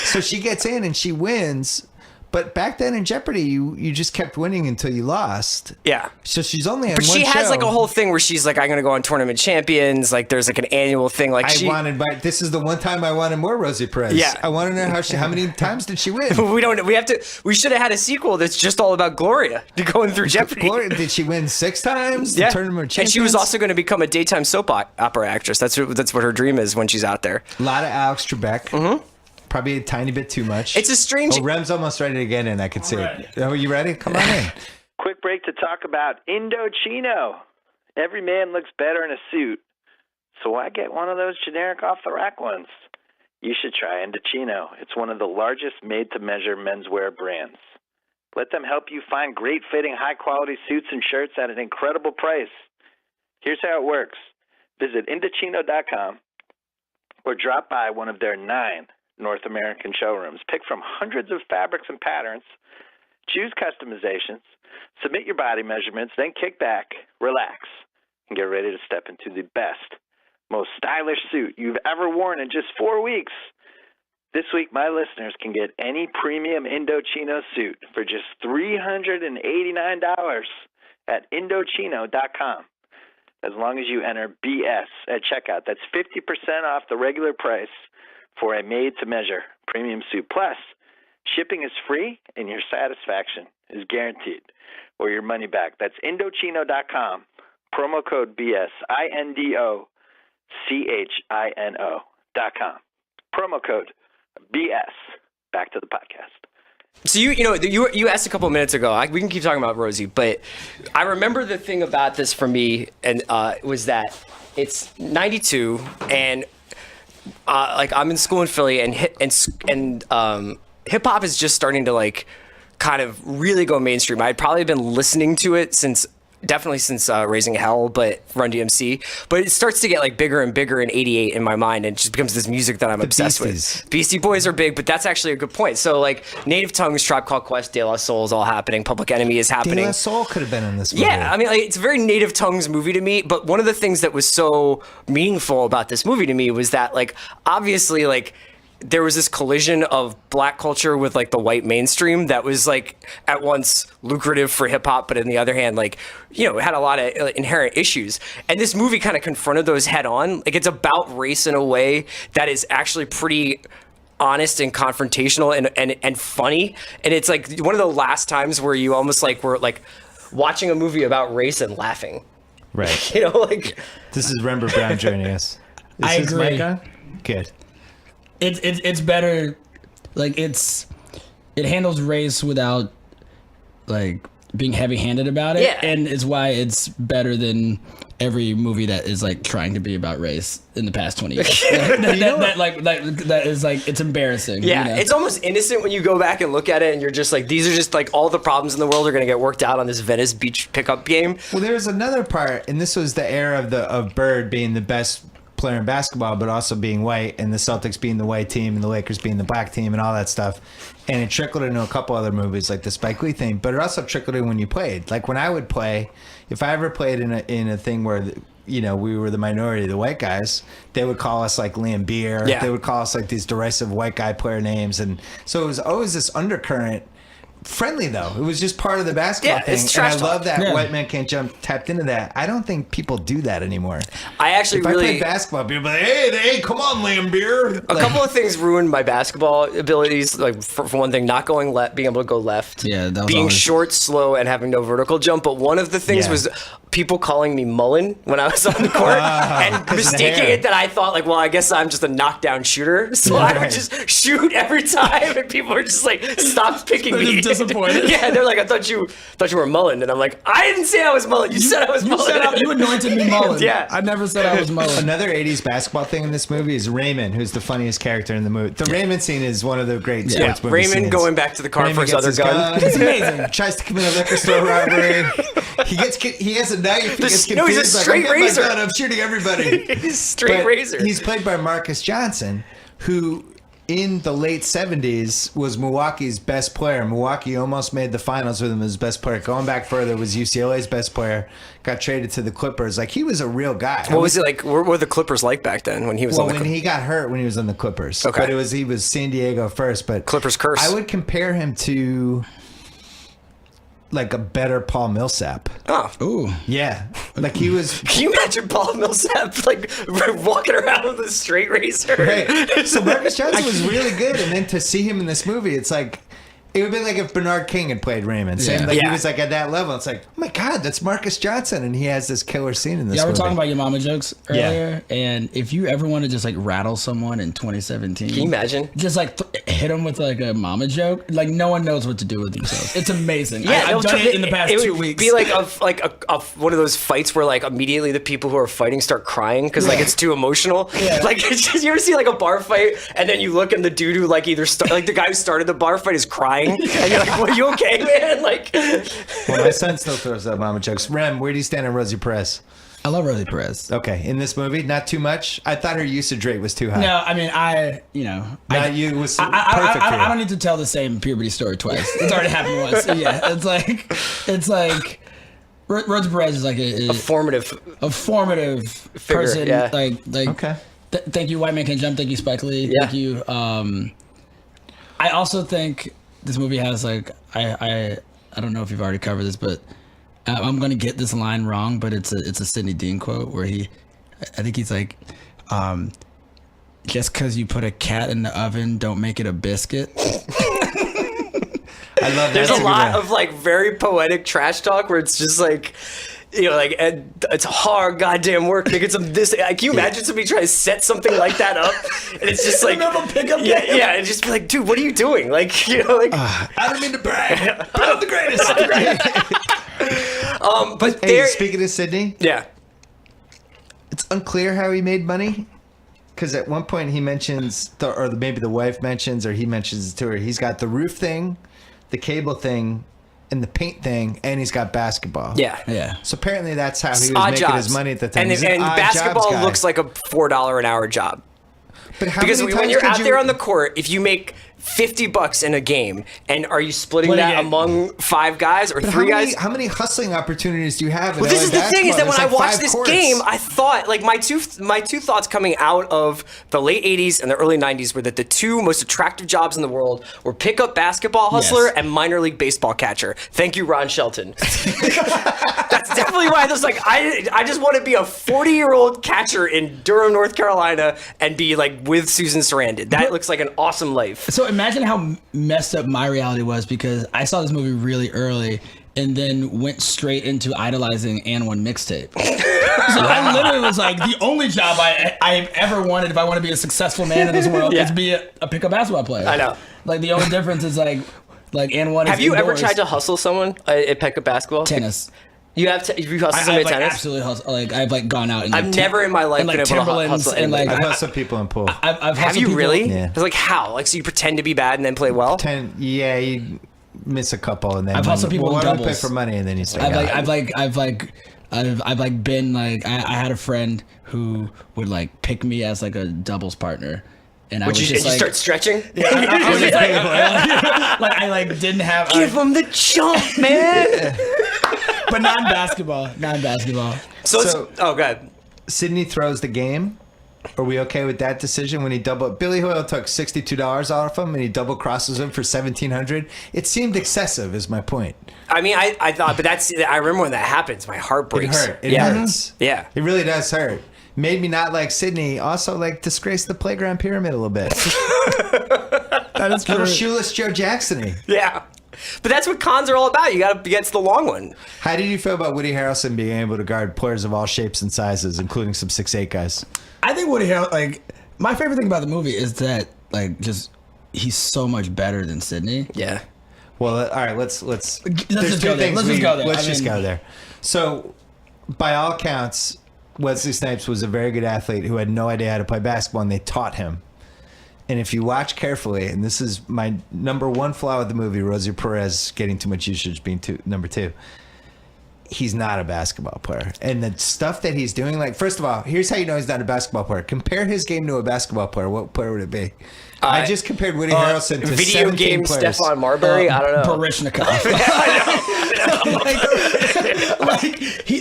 So she gets in and she wins. But back then in Jeopardy, you just kept winning until you lost. Yeah. So she's only on but one she has show. like a whole thing where she's like, I'm going to go on Tournament Champions. Like there's like an annual thing. Like this is the one time I wanted more Rosie Perez. Yeah. I want to know how many times did she win? we should have had a sequel that's just all about Gloria going through Jeopardy. Gloria, did she win 6 times? Yeah. The Tournament of And she was Champions? also going to become a daytime soap opera actress. That's what her dream is when she's out there. A lot of Alex Trebek. Mm-hmm. Probably a tiny bit too much. It's a strange. Oh, Rem's almost ready to get in. I can see it. Oh, you ready? Come on in. Quick break to talk about Indochino. Every man looks better in a suit, so why get one of those generic off-the-rack ones? You should try Indochino. It's one of the largest made-to-measure menswear brands. Let them help you find great-fitting, high-quality suits and shirts at an incredible price. Here's how it works. Visit Indochino.com or drop by one of their 9 North American showrooms. Pick from hundreds of fabrics and patterns. Choose customizations. Submit your body measurements. Then kick back, relax, and get ready to step into the best, most stylish suit you've ever worn in just 4 weeks. This week, my listeners can get any premium Indochino suit for just $389 at Indochino.com. As long as you enter BS at checkout. That's 50% off the regular price for a made-to-measure premium suit. Plus, shipping is free and your satisfaction is guaranteed or your money back. That's Indochino.com. Promo code BS, INDOCHINO.com. Promo code BS. Back to the podcast. So you asked a couple of minutes ago. We can keep talking about Rosie, but I remember the thing about this for me, and was that it's 92, and like I'm in school in Philly, and hip hop is just starting to like kind of really go mainstream. I'd probably been listening to it since Raising Hell, but Run DMC. But it starts to get like bigger and bigger in '88 in my mind, and it just becomes this music that I'm obsessed with. Beastie Boys are big, but that's actually a good point. So like Native Tongues, Tribe Called Quest, De La Soul is all happening. Public Enemy is happening. De La Soul could have been in this movie. Yeah, I mean, like, it's a very Native Tongues movie to me. But one of the things that was so meaningful about this movie to me was that, like, obviously, like, there was this collision of black culture with like the white mainstream that was like at once lucrative for hip hop, but on the other hand, like, it had a lot of inherent issues. And this movie kind of confronted those head on. Like, it's about race in a way that is actually pretty honest and confrontational and funny. And it's like one of the last times where you almost like were like watching a movie about race and laughing. Right. Like this is Rember Brown joining us. I agree. Good. It's better, like it handles race without like being heavy-handed about it, Yeah. and it's why it's better than every movie that is like trying to be about race in the past 20 years. that is like it's embarrassing. Yeah, you know? it's almost innocent when you go back and look at it, and you're just like, these are just like all the problems in the world are going to get worked out on this Venice Beach pickup game. Well, there was another part, and this was the era of Bird being the best player in basketball, but also being white, and the Celtics being the white team, and the Lakers being the black team, and all that stuff. And it trickled into a couple other movies, like the Spike Lee thing. But it also trickled in when you played. Like when I would play, if I ever played in a thing where we were the minority, the white guys, they would call us like Liam Beer. Yeah. They would call us like these derisive white guy player names, and so it was always this undercurrent. Friendly though, it was just part of the basketball thing, it's trash and I love talk. that White Man Can't Jump tapped into that. I don't think people do that anymore. I actually If I played basketball, people would be like, hey, come on, Liam Beer. A couple of things ruined my basketball abilities. Like for one thing, not going left, being able to go left. Yeah, that was being always- short, slow, and having no vertical jump. But one of the things Yeah. was people calling me Mullen when I was on the court and 'cause of the mistaking hair. it that I thought like, well, I guess I'm just a knockdown shooter, so I would Right. just shoot every time, and people were just like, stop picking They're me. just disappointed. Yeah, they're like, I thought you were Mullen, and I'm like, I didn't say I was Mullen. You said I was You Mullen. said you anointed me Mullen. Yeah. I never said I was Mullen. Another 80s basketball thing in this movie is Raymond, who's the funniest character in the movie. The Raymond scene is one of the great sports movie Raymond scenes. going back to the car Raymond for his gets other his gun. It's amazing. Tries to commit a liquor store robbery. He has a knife. He gets confused. No, he's a like, straight I'm getting razor. my gun, I'm shooting everybody. He's straight But razor. He's played by Marcus Johnson, who in the late 70s was Milwaukee's best player. Milwaukee almost made the finals with him as best player. Going back further, was UCLA's best player. Got traded to the Clippers. Like, he was a real guy. What was it like? What were the Clippers like back then when he was Well, on the when he got hurt when he was on the Clippers. Okay. But he was San Diego first. But Clippers curse. I would compare him to like a better Paul Millsap. Oh. Ooh. Yeah. Like he was. Can you imagine Paul Millsap like walking around with a straight razor? Right. So Marcus Johnson was really good. And then to see him in this movie, it's like, it would be like if Bernard King had played Raymond. Same, Yeah. like he Yeah. was like at that level. It's like, oh my God, that's Marcus Johnson. And he has this killer scene in this Yeah, we're movie. talking about your mama jokes Yeah. earlier, and if you ever want to just like rattle someone in 2017, Can you imagine? just like hit them with like a mama joke, like no one knows what to do with themselves. It's amazing. I've no, done it in the past it 2 would weeks. Be like a one of those fights where like immediately the people who are fighting start crying because like it's too emotional. Yeah. Like it's just, you ever see like a bar fight and then you look and the dude who like either like the guy who started the bar fight is crying and you're like, well, you okay, man? Like, Well, my son still throws out mama jokes. Rem, where do you stand on Rosie Perez? I love Rosie Perez. Okay. In this movie, not too much. I thought her usage rate was too high. No, I mean Not you. Was perfect for you. I don't need to tell the same puberty story twice. It's already happened once. So yeah, it's like Rosie Perez is like a formative Figure, person. yeah. Like Okay. Thank you, White Man Can Jump. Thank you, Spike Lee. Yeah. Thank you. I also think this movie has like I don't know if you've already covered this, but I'm gonna get this line wrong, but it's a Sidney Dean quote where I think he's like, just because you put a cat in the oven, don't make it a biscuit. I love that. there's That's a good lot one. of like very poetic trash talk where it's just like. You know, like it's hard goddamn work to get some this. Like, can you imagine somebody trying to set something like that up, and it's just like, Another pickup yeah, game. yeah, and just be like, dude, what are you doing? Like, you know, like, I don't mean to brag, but I'm the greatest. but Hey, there, speaking of Sydney, yeah, it's unclear how he made money. Because at one point he mentions, or maybe the wife mentions, or he mentions it to her, he's got the roof thing, the cable thing, and the paint thing, and he's got basketball. yeah. Yeah. So apparently that's how he was Odd making jobs. his money at the time. And, He's an and odd jobs basketball guy. looks like a $4 an hour job. But how Because many when times you're could out you- there on the court, if you make $50 in a game, and are you splitting Splitting that it. among 5 guys or But 3 guys? How many hustling opportunities do you have? In Well, this LA is the thing: is that basketball? when I There's like watched 5 this courts. game, I thought like my two thoughts coming out of the late '80s and the early '90s were that the 2 most attractive jobs in the world were pickup basketball hustler Yes. and minor league baseball catcher. Thank you, Ron Shelton. That's definitely why I was like, I just want to be a 40-year-old catcher in Durham, North Carolina, and be like with Susan Sarandon. That looks like an awesome life. So imagine how messed up my reality was, because I saw this movie really early and then went straight into idolizing And One mixtape. So I literally was like, the only job I've ever wanted if I want to be a successful man in this world Yeah. is be a pickup basketball player. I know. Like the only difference is like Like, and one. Have you ever tried to hustle someone at Pekka basketball? tennis? You have you hustled I've somebody at like tennis? absolutely hustled. Like I've like gone out and I've never in my life been able to hustle and like I've hustled people in pool. I've Have hustled you people- really? Yeah. It's like how? Like so you pretend to be bad and then play well? Yeah, you miss a couple and then I've hustled people in why don't we doubles. play for money and then you start. I've like been like I had a friend who would like pick me as like a doubles partner, and I Would was you, just and you like start stretching? I was just like I like didn't have Give him the jump, man. but non-basketball. So, So- it's, oh, god. Sydney throws the game. Are we okay with that decision when he Billy Hoyle took $62 off him and he double crosses him for $1,700? It seemed excessive, is my point. I mean, I thought, but I remember when that happens, my heart It breaks. hurt. It hurts. Yeah. It really does hurt. Made me not like Sydney. Also, like, disgrace the playground pyramid a little bit. That is Little true. shoeless Joe Jackson-y. Yeah. But that's what cons are all about. You got to get to the long one. How did you feel about Woody Harrelson being able to guard players of all shapes and sizes, including some 6'8" guys? I think Woody Harrelson, like, my favorite thing about the movie is that, like, just he's so much better than Sydney. Yeah. Well, all right, let's just go there. Let's just go there. Let's I just mean- go there. So, by all accounts, Wesley Snipes was a very good athlete who had no idea how to play basketball, and they taught him. And if you watch carefully, and this is my number one flaw with the movie, Rosie Perez getting too much usage being number two, he's not a basketball player. And the stuff that he's doing, like, first of all, here's how you know he's not a basketball player. Compare his game to a basketball player. What player would it be? I just compared Woody Harrelson to Video 17 game players. Stephon Marbury? I don't know. Baryshnikov.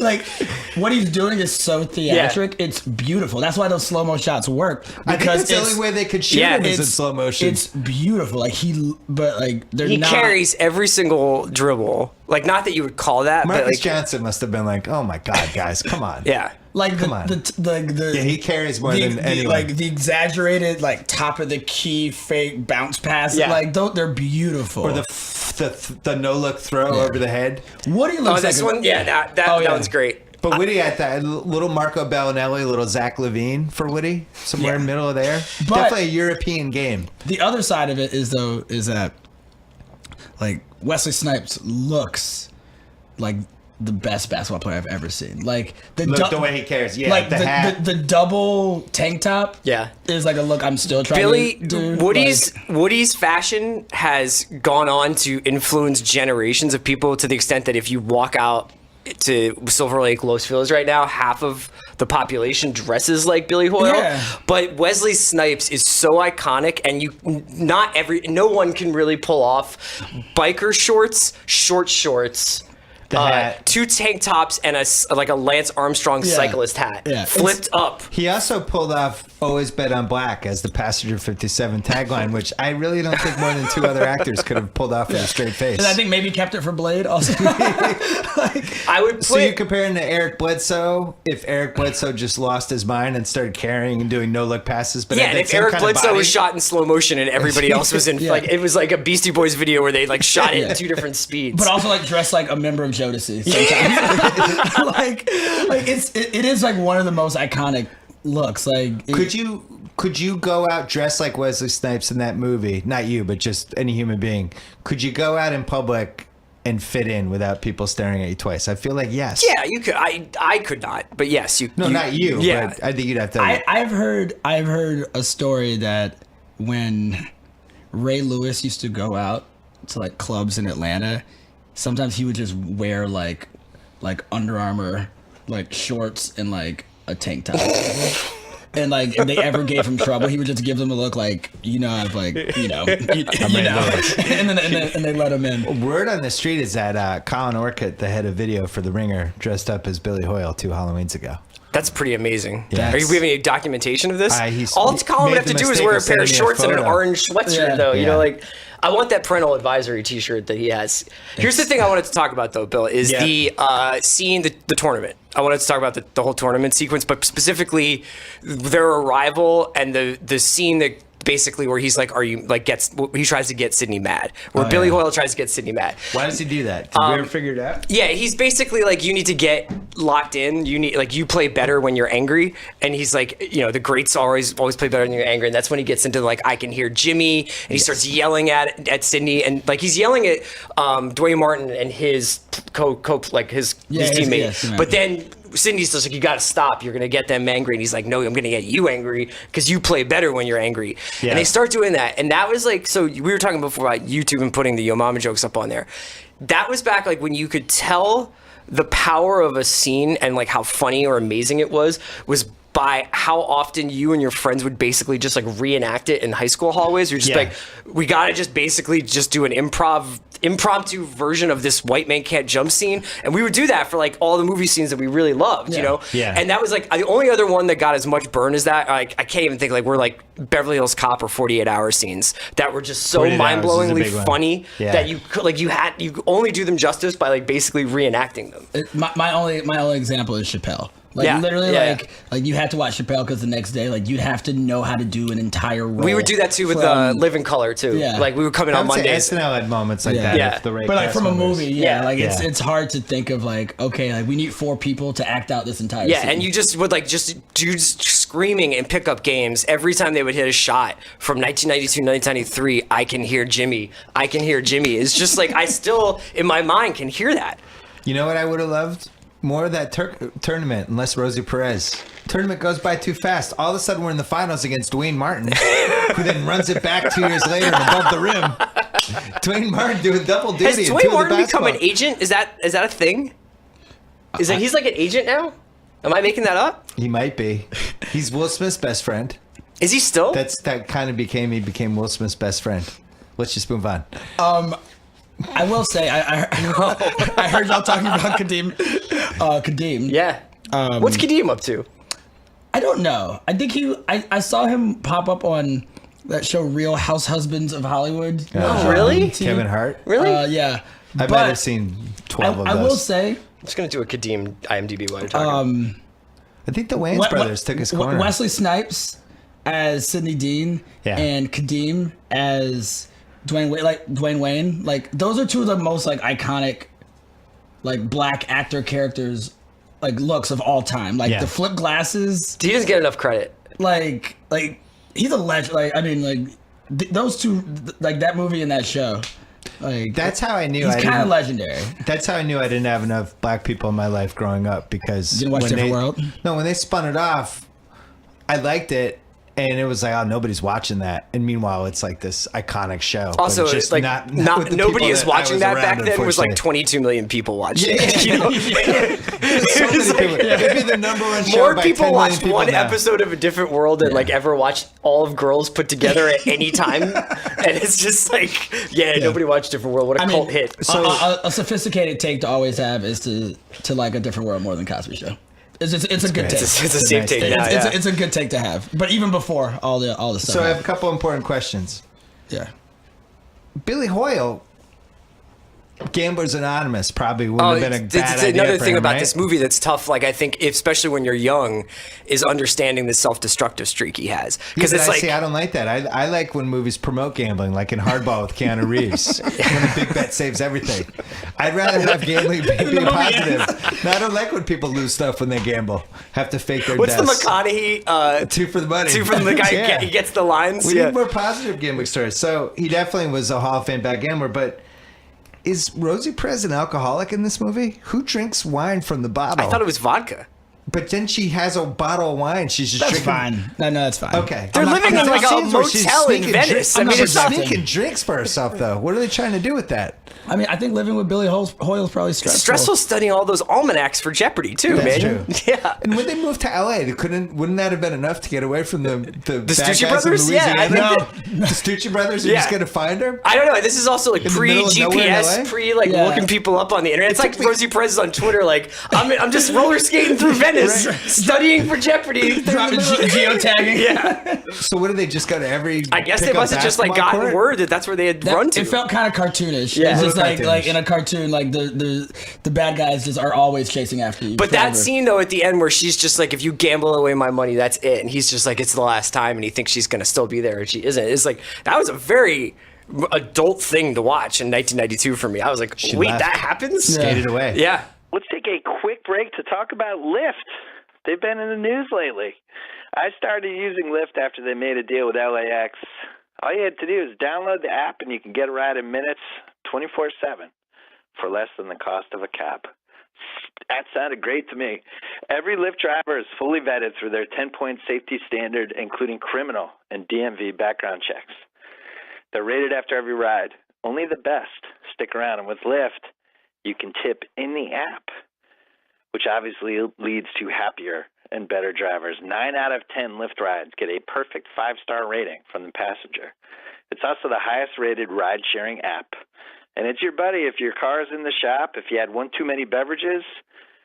like what he's doing is so theatric. It's beautiful. That's why those slow mo shots work. I think that's the only way they could shoot him is in slow motion. It's beautiful. Like but like they're He not. carries every single dribble. Like, not that you would call that, Marcus but like, Johnson must have been like, "Oh my God, guys, come on!" yeah. Like Come on. the Yeah, he carries more than anyone. Like the exaggerated, like top of the key fake bounce pass. Yeah. Like they're beautiful. Or the no look throw over the head. Woody Oh, looks this like one? Yeah, that one's great. But Woody had that little Marco Bellinelli, little Zach Levine for Woody, somewhere in the middle of there. But- Definitely a European game. The other side of it is that like Wesley Snipes looks like the best basketball player I've ever seen. Like The way he carries, yeah, like the hat. the double tank top, Yeah. is like a look I'm still trying to do. Woody's fashion has gone on to influence generations of people to the extent that if you walk out to Silver Lake, Los Feliz right now, half of the population dresses like Billy Hoyle. Yeah. But Wesley Snipes is so iconic, and no one can really pull off biker shorts, short shorts. The hat. Two tank tops and a Lance Armstrong cyclist hat, Yeah. flipped up. He also pulled off "Always Bet on Black" as the Passenger 57 tagline, which I really don't think more than two other actors could have pulled off with a straight face. And I think maybe kept it for Blade also. I would So put you're comparing to Eric Bledsoe? If Eric Bledsoe just lost his mind and started carrying and doing no-look passes, but yeah, had and that if same Eric kind of Bledsoe body- was shot in slow motion and everybody else was in Yeah. like it was like a Beastie Boys video where they like shot it in two different speeds. But also like dressed like a member of Jodeci sometimes. like it is like one of the most iconic looks. Like Could you go out dressed like Wesley Snipes in that movie? Not you, but just any human being. Could you go out in public and fit in without people staring at you twice? I feel like yes. yeah, you could. I could not, but yes, you. No, not you. Yeah, But I think you'd have to. I've heard a story that when Ray Lewis used to go out to like clubs in Atlanta, sometimes he would just wear like Under Armour like shorts and like a tank top. And like if they ever gave him trouble, he would just give them a look like, I've like, and they let him in. Word on the street is that Colin Orcutt, the head of video for The Ringer, dressed up as Billy Hoyle 2 Halloweens ago. that's pretty amazing. Yeah. Are you having any documentation of this? He's All Colin would have made to the do is mistake wear a of pair of sending me a shorts and an photo. orange sweatshirt, Yeah. though. You Yeah. know, like I want that parental advisory T-shirt that he has. Here's the thing I wanted to talk about, though, Bill, is the scene, the tournament. I wanted to talk about the whole tournament sequence, but specifically their arrival and the scene that basically where he's like, he tries to get Sydney mad, where Billy Hoyle tries to get Sydney mad. Why does he do that? Did we ever figure it out? Yeah, he's basically like, you need to get locked in. You need like you play better when you're angry, and he's like, you know, the greats always play better when you're angry, and that's when he gets into like I can hear Jimmy, and he starts yelling at Sydney, and like he's yelling at Dwayne Martin and his his teammate, but then Sydney's just like, you gotta stop, you're gonna get them angry, and he's like, no, I'm gonna get you angry because you play better when you're angry. And they start doing that, and that was like, so we were talking before about YouTube and putting the Yo Mama jokes up on there. That was back like when you could tell the power of a scene and like how funny or amazing it was by how often you and your friends would basically just like reenact it in high school hallways. You're just like, we gotta just basically just do an impromptu version of this white man can't jump scene, and we would do that for like all the movie scenes that we really loved, you know. And that was like the only other one that got as much burn as that. Like I can't even think, like we're like Beverly Hills Cop or 48 Hour scenes that were just so mind-blowingly funny that you could like you only do them justice by like basically reenacting them. My only example is Chappelle. Like literally, like you had to watch Chappelle because the next day, like you'd have to know how to do an entire role. We would do that too with Live in Color too. Yeah. Like we would come in on Mondays. SNL had moments like that. Yeah. But like from a movie, like it's hard to think of like, okay, like we need 4 people to act out this entire scene. And you just would like just screaming in pickup games every time they would hit a shot from 1992, 1993. I can hear Jimmy. I can hear Jimmy. It's just like I still in my mind can hear that. You know what I would have loved? More of that tournament, unless Rosie Perez. Tournament goes by too fast. All of a sudden, we're in the finals against Dwayne Martin, who then runs it back 2 years later and above the rim. Dwayne Martin doing double duty. Has Dwayne Martin become an agent? Is that a thing? He's like an agent now? Am I making that up? He might be. He's Will Smith's best friend. Is he still? That kind of became Will Smith's best friend. Let's just move on. I will say, I heard y'all talking about Kadeem. Kadeem. Yeah. What's Kadeem up to? I don't know. I think I saw him pop up on that show Real House Husbands of Hollywood. Oh, really? Kevin Hart? Really? Yeah. I might have seen 12 of those. I will say. I'm just going to do a Kadeem IMDb while you're talking. I think the Wayans brothers took his corner. Wesley Snipes as Sidney Dean and Kadeem as Dwayne Wayne, like those are 2 of the most like iconic, like black actor characters, like looks of all time. Like the flip glasses. He doesn't get enough credit. Like he's a legend. Like I mean, like those 2, like that movie and that show. Like that's how I knew he's kind of legendary. That's how I knew I didn't have enough black people in my life growing up because you didn't watch Different World. No, when they spun it off, I liked it. And it was like, oh, nobody's watching that. And meanwhile, it's like this iconic show. Also, just like not nobody is watching that back then. It was like 22 million people watching it. You know? It'd be the number one show. More by people 10 million watched people one now. episode of A Different World than like ever watched all of Girls put together at any time. And it's just like, nobody watched Different World. What a cult hit. So a sophisticated take to always have is to like A Different World more than Cosby Show. It's a good take. It's a safe take. It's a good take to have. But even before all the stuff. So I have a couple important questions. Yeah. Billy Hoyle, Gamblers Anonymous, probably wouldn't have been a bad idea another for thing him, about right? this movie that's tough. Like I think, especially when you're young, is understanding the self-destructive streak he has. Because it's like, I don't like that. I like when movies promote gambling, like in Hardball with Keanu Reeves, when the big bet saves everything. I'd rather have gambling be positive. No, I don't like when people lose stuff when they gamble. Have to fake their what's deaths. the McConaughey? 2 for the money. 2 from the guy. He gets the lines. We need more positive gambling stories. So he definitely was a Hall of Fame bad gambler, but. Is Rosie Perez an alcoholic in this movie? Who drinks wine from the bottle? I thought it was vodka. But then she has a bottle of wine. She's just That's drinking. fine. No, that's fine. Okay. They're living in like a motel in Venice. I mean, it's not sneaking drinks for herself, though. What are they trying to do with that? I mean, I think living with Billy Hoyle is probably stressful. Stressful studying all those almanacs for Jeopardy too, That's man. True. Yeah. And when they moved to LA, wouldn't that have been enough to get away from the bad Stucci guys brothers? in Yeah, I Louisiana? think the Stucci brothers are just gonna find her? I don't know. This is also like In the middle of nowhere in pre-GPS, LA? pre looking people up on the internet. It's like Rosie Perez is on Twitter, like I'm just roller skating through Venice, studying for Jeopardy, dropping geotagging. Yeah. So what did they just go to every? I guess they must have just like gotten court? word that that's where they had run to. It felt kind of cartoonish. Yeah. It's just Cartoonish. like in a cartoon, like the bad guys just are always chasing after you. But forever. that scene though at the end where she's just like, if you gamble away my money, that's it, and he's just like, it's the last time, and he thinks she's gonna still be there, and she isn't. It's like that was a very adult thing to watch in 1992 for me. I was like, wait, left. that happens? Skated away. Yeah. let's take a quick break to talk about Lyft. They've been in the news lately. I started using Lyft after they made a deal with LAX. All you had to do is download the app, and you can get a ride in minutes, 24/7, for less than the cost of a cab. That sounded great to me. Every Lyft driver is fully vetted through their 10-point safety standard, including criminal and DMV background checks. They're rated after every ride. Only the best stick around. And with Lyft, you can tip in the app, which obviously leads to happier and better drivers. 9 out of 10 Lyft rides get a perfect 5-star rating from the passenger. It's also the highest-rated ride-sharing app. And it's your buddy if your car's in the shop, if you had one too many beverages,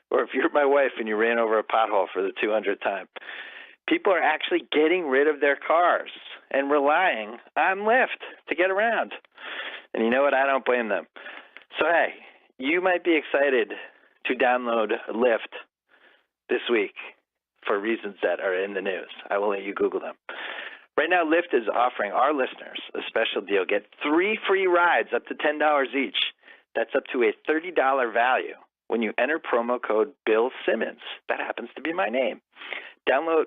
or if you're my wife and you ran over a pothole for the 200th time. People are actually getting rid of their cars and relying on Lyft to get around. And you know what? I don't blame them. So, hey, you might be excited to download Lyft this week for reasons that are in the news. I will let you Google them. Right now, Lyft is offering our listeners a special deal. Get 3 free rides up to $10 each. That's up to a $30 value when you enter promo code Bill Simmons. That happens to be my name. Download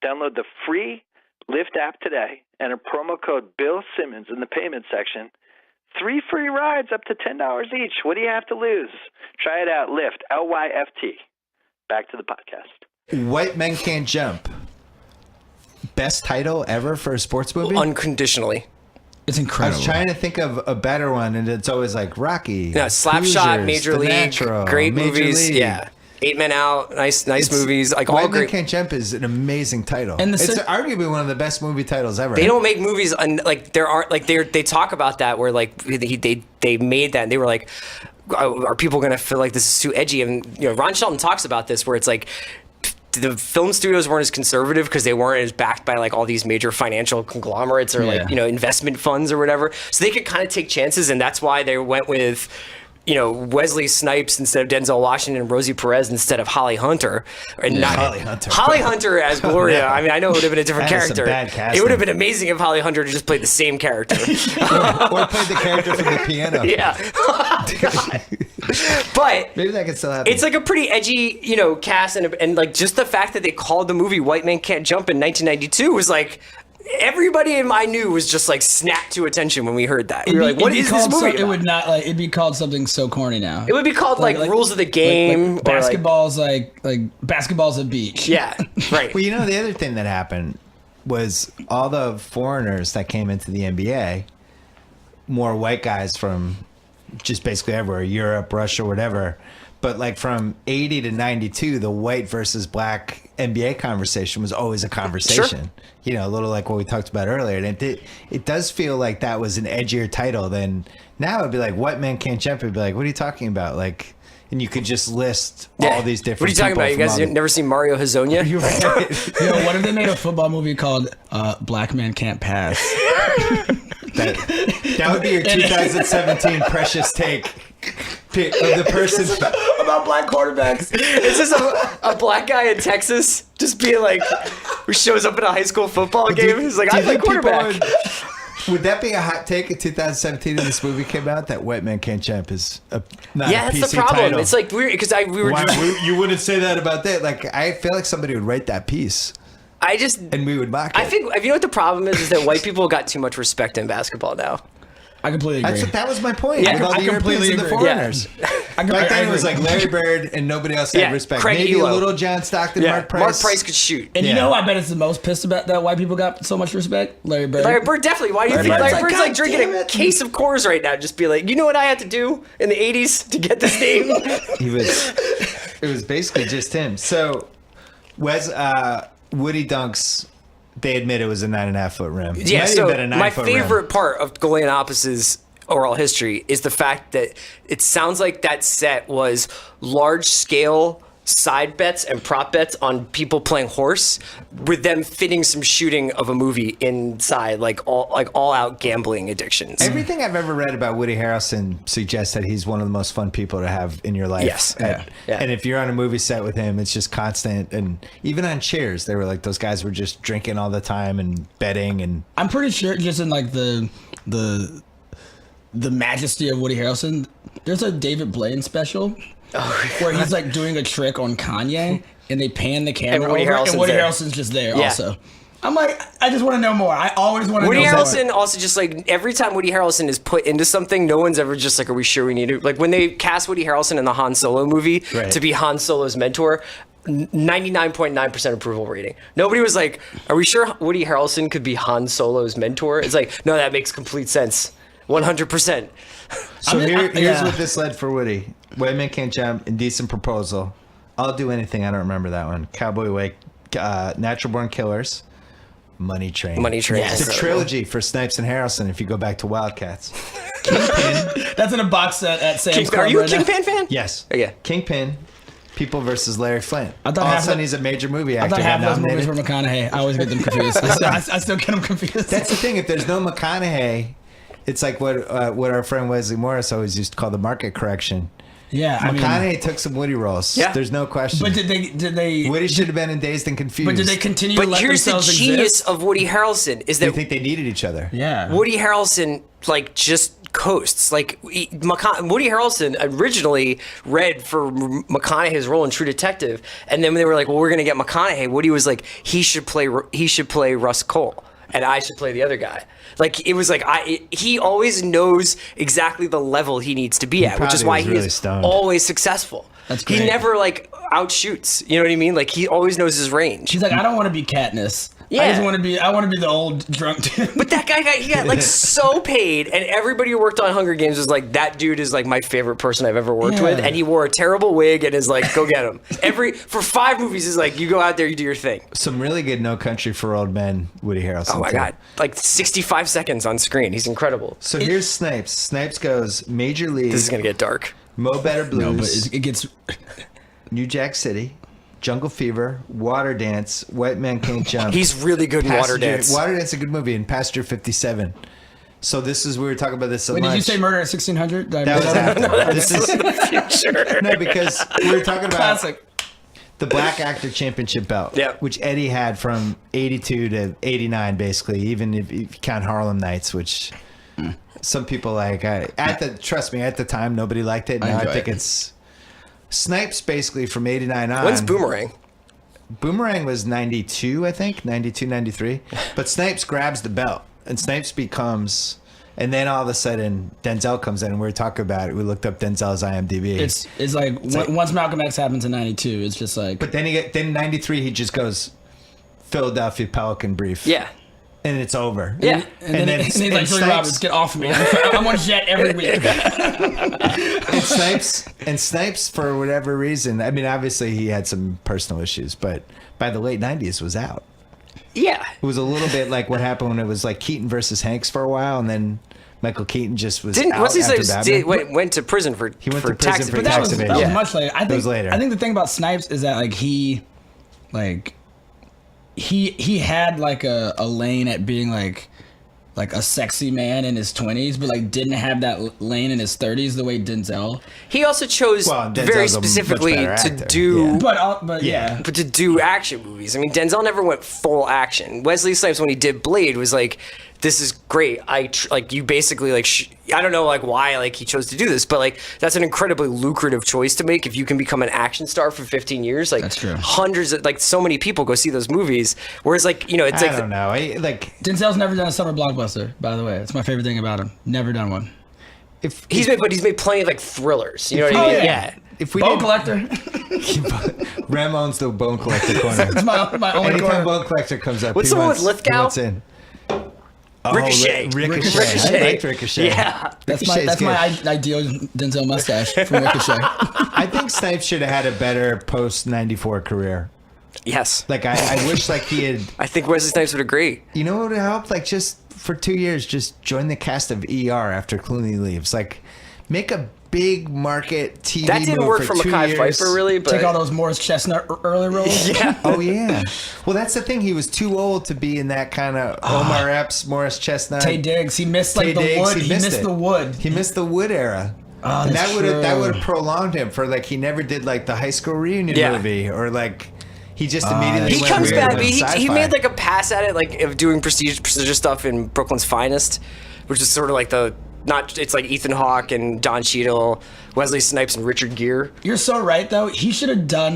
the free Lyft app today. Enter promo code Bill Simmons in the payment section. 3 free rides up to $10 each. What do you have to lose? Try it out. Lyft, Lyft. Back to the podcast. White Men Can't Jump. Best title ever for a sports movie? Unconditionally. It's I incredible. was trying to think of a better one, and it's always like Rocky. Yeah, Slapshot, Hoosiers, Major The League, Natural, great Major movies. League. Yeah. 8 Men Out, nice movies. Like all White Men great. Can't Jump is an amazing title. And it's the arguably one of the best movie titles ever. They don't make movies like there aren't like they talk about that where like they made that and they were like, are people gonna feel like this is too edgy? And you know, Ron Shelton talks about this where it's like the film studios weren't as conservative because they weren't as backed by like all these major financial conglomerates or like, you know, investment funds or whatever. So they could kind of take chances, and that's why they went with, you know, Wesley Snipes instead of Denzel Washington and Rosie Perez instead of Holly Hunter. And not Holly Hunter as Gloria. Yeah. I mean, I know it would have been a different That is some character. bad casting. It would have been amazing if Holly Hunter just played the same character. Or played the character from the piano. Yeah. God. But Maybe that could still happen. it's like a pretty edgy, you know, cast, and like just the fact that they called the movie White Men Can't Jump in 1992 was like everybody I knew was just like snapped to attention when we heard that. We were like, what is this movie about? It would not like it'd be called something so corny now. It would be called like Rules of the Game. Like or, basketball's like basketball's a beach. Yeah, right. Well, you know, the other thing that happened was all the foreigners that came into the NBA, more white guys from just basically everywhere, Europe, Russia, whatever. But like from 80 to 92, the white versus black NBA conversation was always a conversation. Sure. You know, a little like what we talked about earlier. And it does feel like that was an edgier title than now. It'd be like, White Men Can't Jump. It'd be like, what are you talking about? Like, and you could just list all these different. What are you talking about? You guys people never seen Mario Hazonia? You're right. You know, what if they made a football movie called Black Men Can't Pass? That would be your 2017 precious take pick of the person About black quarterbacks. It's just a black guy in Texas just being like, who shows up at a high school football game. He's like, I play quarterback. Would that be a hot take in 2017 when this movie came out, that White Men Can't Jump is not Yeah, a PC that's the problem. title? It's like weird because You wouldn't say that about that. Like, I feel like somebody would write that piece and we would mock it. I think, you know what the problem is that white people got too much respect in basketball now. I completely agree. That was my point. Yeah, with all I the Europeans completely and the agree. foreigners. Back then it was like Larry Bird and nobody else had Yeah, respect. Craig Maybe Elo. a little John Stockton, Mark Price. Mark Price could shoot. And you Yeah. know who I bet is the most pissed about that white people got so much respect? Larry Bird. Larry Bird, definitely. Why do you think Bird's Larry like, Bird's "God like drinking damn a it." case of Coors right now? Just be like, you know what I had to do in the 80s to get this name? It was basically just him. So Woody Dunks, they admit it was a 9.5-foot rim. It Yeah, might so have been a my 9-foot rim. favorite part of Golianopoulos' oral history is the fact that it sounds like that set was large-scale side bets and prop bets on people playing horse, with them fitting some shooting of a movie inside, like all out gambling addictions. Everything I've ever read about Woody Harrelson suggests that he's one of the most fun people to have in your life. Yes. And, Yeah. and if you're on a movie set with him, it's just constant. And even on Cheers, they were like, those guys were just drinking all the time and betting. And I'm pretty sure just in like the the majesty of Woody Harrelson. There's a David Blaine special where he's like doing a trick on Kanye, and they pan the camera Woody over, and Woody there. Harrelson's just there Yeah. also. I'm like, I just want to know more. I always want to know Woody more. Harrelson also just like every time Woody Harrelson is put into something, no one's ever just like, are we sure we need to? Like when they cast Woody Harrelson in the Han Solo movie to be Han Solo's mentor, 99.9% approval rating. Nobody was like, are we sure Woody Harrelson could be Han Solo's mentor? It's like, no, that makes complete sense. 100%. So here's yeah. what this led for Woody. White Men Can't Jump, Indecent Proposal. I'll Do Anything. I don't remember that one. Cowboy Wake, Natural Born Killers, Money Train. Money Train. Yes. It's a trilogy for Snipes and Harrelson if you go back to Wildcats. That's in a box set at Sam's Kingpin, Club are you right a now. Kingpin fan? Yes. Okay. Kingpin, People versus Larry Flint. I thought All of a half sudden the- he's a major movie I actor. thought half got those movies nominated. were McConaughey. I always get them confused. I still get them confused. That's the thing. If there's no McConaughey, it's like what our friend Wesley Morris always used to call the market correction. Yeah, I mean, McConaughey took some Woody roles. Yeah. There's no question. but did they? Woody should have been in Dazed and Confused. But did they continue to But let here's the themselves genius exist? of Woody Harrelson is Do you that think they needed each other? Yeah. Woody Harrelson like just coasts. Like Woody Harrelson originally read for McConaughey's role in True Detective, and then they were like, "Well, we're gonna get McConaughey." Woody was like, "He should play Russ Cole, and I should play the other guy." Like it was like he always knows exactly the level he needs to be at, which is probably why was he really is stoned. always successful. That's He great. never like outshoots. You know what I mean? Like he always knows his range. She's like, I don't want to be Katniss. Yeah. I want to be the old drunk dude. But that guy he got like so paid, and everybody who worked on Hunger Games was like, that dude is like my favorite person I've ever worked with, Yeah. and he wore a terrible wig and is like, go get him. For 5 movies is like, you go out there, you do your thing. Some really good No Country for Old Men, Woody Harrelson. Oh my too. god, like 65 seconds on screen, he's incredible. So here's Snipes. Snipes goes Major League, This is gonna get dark. Mo Better Blues, No, but it gets. New Jack City, Jungle Fever, Water Dance, White Men Can't Jump. He's really good in Water Dance. Water Dance is a good movie, and Passenger 57. So this is we were talking about this at Wait, lunch. did you say Murder at 1600? Did I That miss was after. This is Sure. no, because we were talking about Classic. the Black Actor Championship belt, Yeah. which Eddie had from 82 to 89, basically, even if you count Harlem Nights, which some people like. Trust me, at the time, nobody liked it. Now I enjoy think it. it's Snipes basically from 89 on. When's Boomerang? Boomerang was 92, I think, 92, 93. But Snipes grabs the belt, and Snipes becomes... And then all of a sudden, Denzel comes in, and we were talking about it. We looked up Denzel's IMDb. It's like once Malcolm X happens in 92, it's just like. But then then in 93, he just goes Philadelphia Pelican Brief. Yeah. And it's over. Yeah. And then he's like, Julia Roberts, get off of me. I'm on jet every week. And Snipes, for whatever reason, I mean, obviously he had some personal issues, but by the late 90s was out. Yeah. It was a little bit like what happened when it was like Keaton versus Hanks for a while, and then Michael Keaton just was out What's he after say? Batman. Went to prison for He went for to prison tax for evasion. tax That evasion. was much later. I think, was later. I think the thing about Snipes is that like he had like a lane at being like a sexy man in his 20s, but like didn't have that lane in his 30s the way Denzel. He also chose Denzel's very a much specifically better to actor. do. Yeah. But yeah. But to do action movies. I mean, Denzel never went full action. Wesley Snipes, when he did Blade, was like, this is great. You basically I don't know like why like he chose to do this, but like that's an incredibly lucrative choice to make if you can become an action star for 15 years. Like That's true. Hundreds of so many people go see those movies. Whereas it's I like don't know. Denzel's never done a summer blockbuster, by the way. It's my favorite thing about him. Never done one. he's made plenty of like thrillers. You know what I mean? Yeah. If we Bone didn't- Collector. Rem owns the Bone Collector corner. It's my only Anytime corner. Bone Collector comes up, What's he the one wants- with Lithgow? he wants in. Ricochet. Ricochet. I liked Ricochet. Yeah. That's Ricochet's my good. ideal Denzel mustache from Ricochet. I think Snipes should have had a better post 94 career. Yes. Like I wish like he had. I think Wesley Snipes would agree. You know what would help? Like just for 2 years, just join the cast of ER after Clooney leaves. Like make a big market TV. That didn't move work for for 2 Mekhi years. Pfeiffer, really, but Take all those Morris Chestnut early roles. yeah. Oh yeah. Well, that's the thing. He was too old to be in that kind of Omar Epps, Morris Chestnut. Tay Diggs, he missed like Tay the Diggs, wood. He missed it. the wood. He missed the Wood era. Oh, And that's that would true. have prolonged him for like he never did like the high school reunion Yeah. movie or like he just immediately He went comes weird back. with He sci-fi. made like a pass at it, like of doing prestigious stuff in Brooklyn's Finest, which is sort of like the not. It's like Ethan Hawke and Don Cheadle, Wesley Snipes, and Richard Gere. You're so right, though. He should have done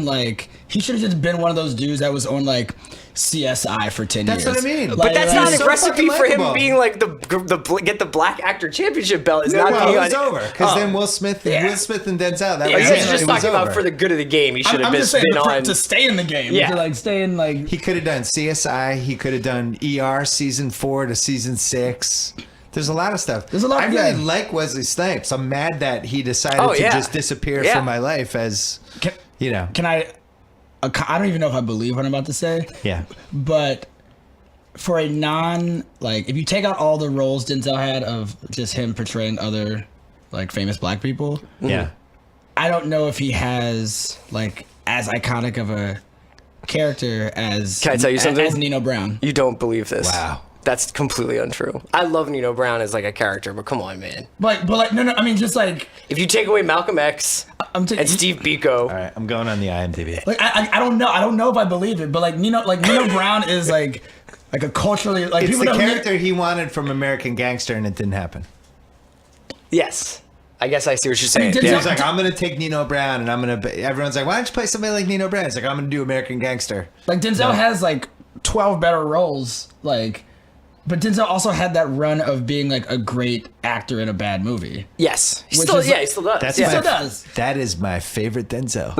he should have just been one of those dudes that was on like CSI for 10 That's years. what I mean. But that's not a so recipe fucking for him likable. being like the get the Black Actor Championship belt. Is not No, being it was on. over because then Will Smith and Denzel. That Yeah, was you guys it. are just It was talking about over. for the good of the game. He should have I'm just saying been on. to stay in the game. Yeah. To like stay in like. He could have done CSI. He could have done ER season 4 to season 6. There's a lot of stuff. There's a lot. I really like Wesley Snipes. I'm mad that he decided to just disappear from my life as, Can I don't even know if I believe what I'm about to say. Yeah. But for a if you take out all the roles Denzel had of just him portraying other like famous black people, Yeah. I don't know if he has like as iconic of a character as. Can I tell you something? As Nino Brown. You don't believe this. Wow. That's completely untrue. I love Nino Brown as like a character, but come on, man. But no. I mean, just like If you take away Malcolm X and Steve Biko, All right. I'm going on the IMDb. like I don't know. I don't know if I believe it, but like Nino Brown is like a culturally like It's people the don't character he wanted from American Gangster, and it didn't happen. yes, I guess I see what you're saying. Denzel- He Yeah. was like, I'm going to take Nino Brown, and everyone's like, why don't you play somebody like Nino Brown? It's like, I'm going to do American Gangster. Like Denzel has like 12 better roles, like, but Denzel also had that run of being like a great actor in a bad movie. Yes, he Which still, is- yeah, he still does. That's yeah. Still does. That is my favorite Denzel.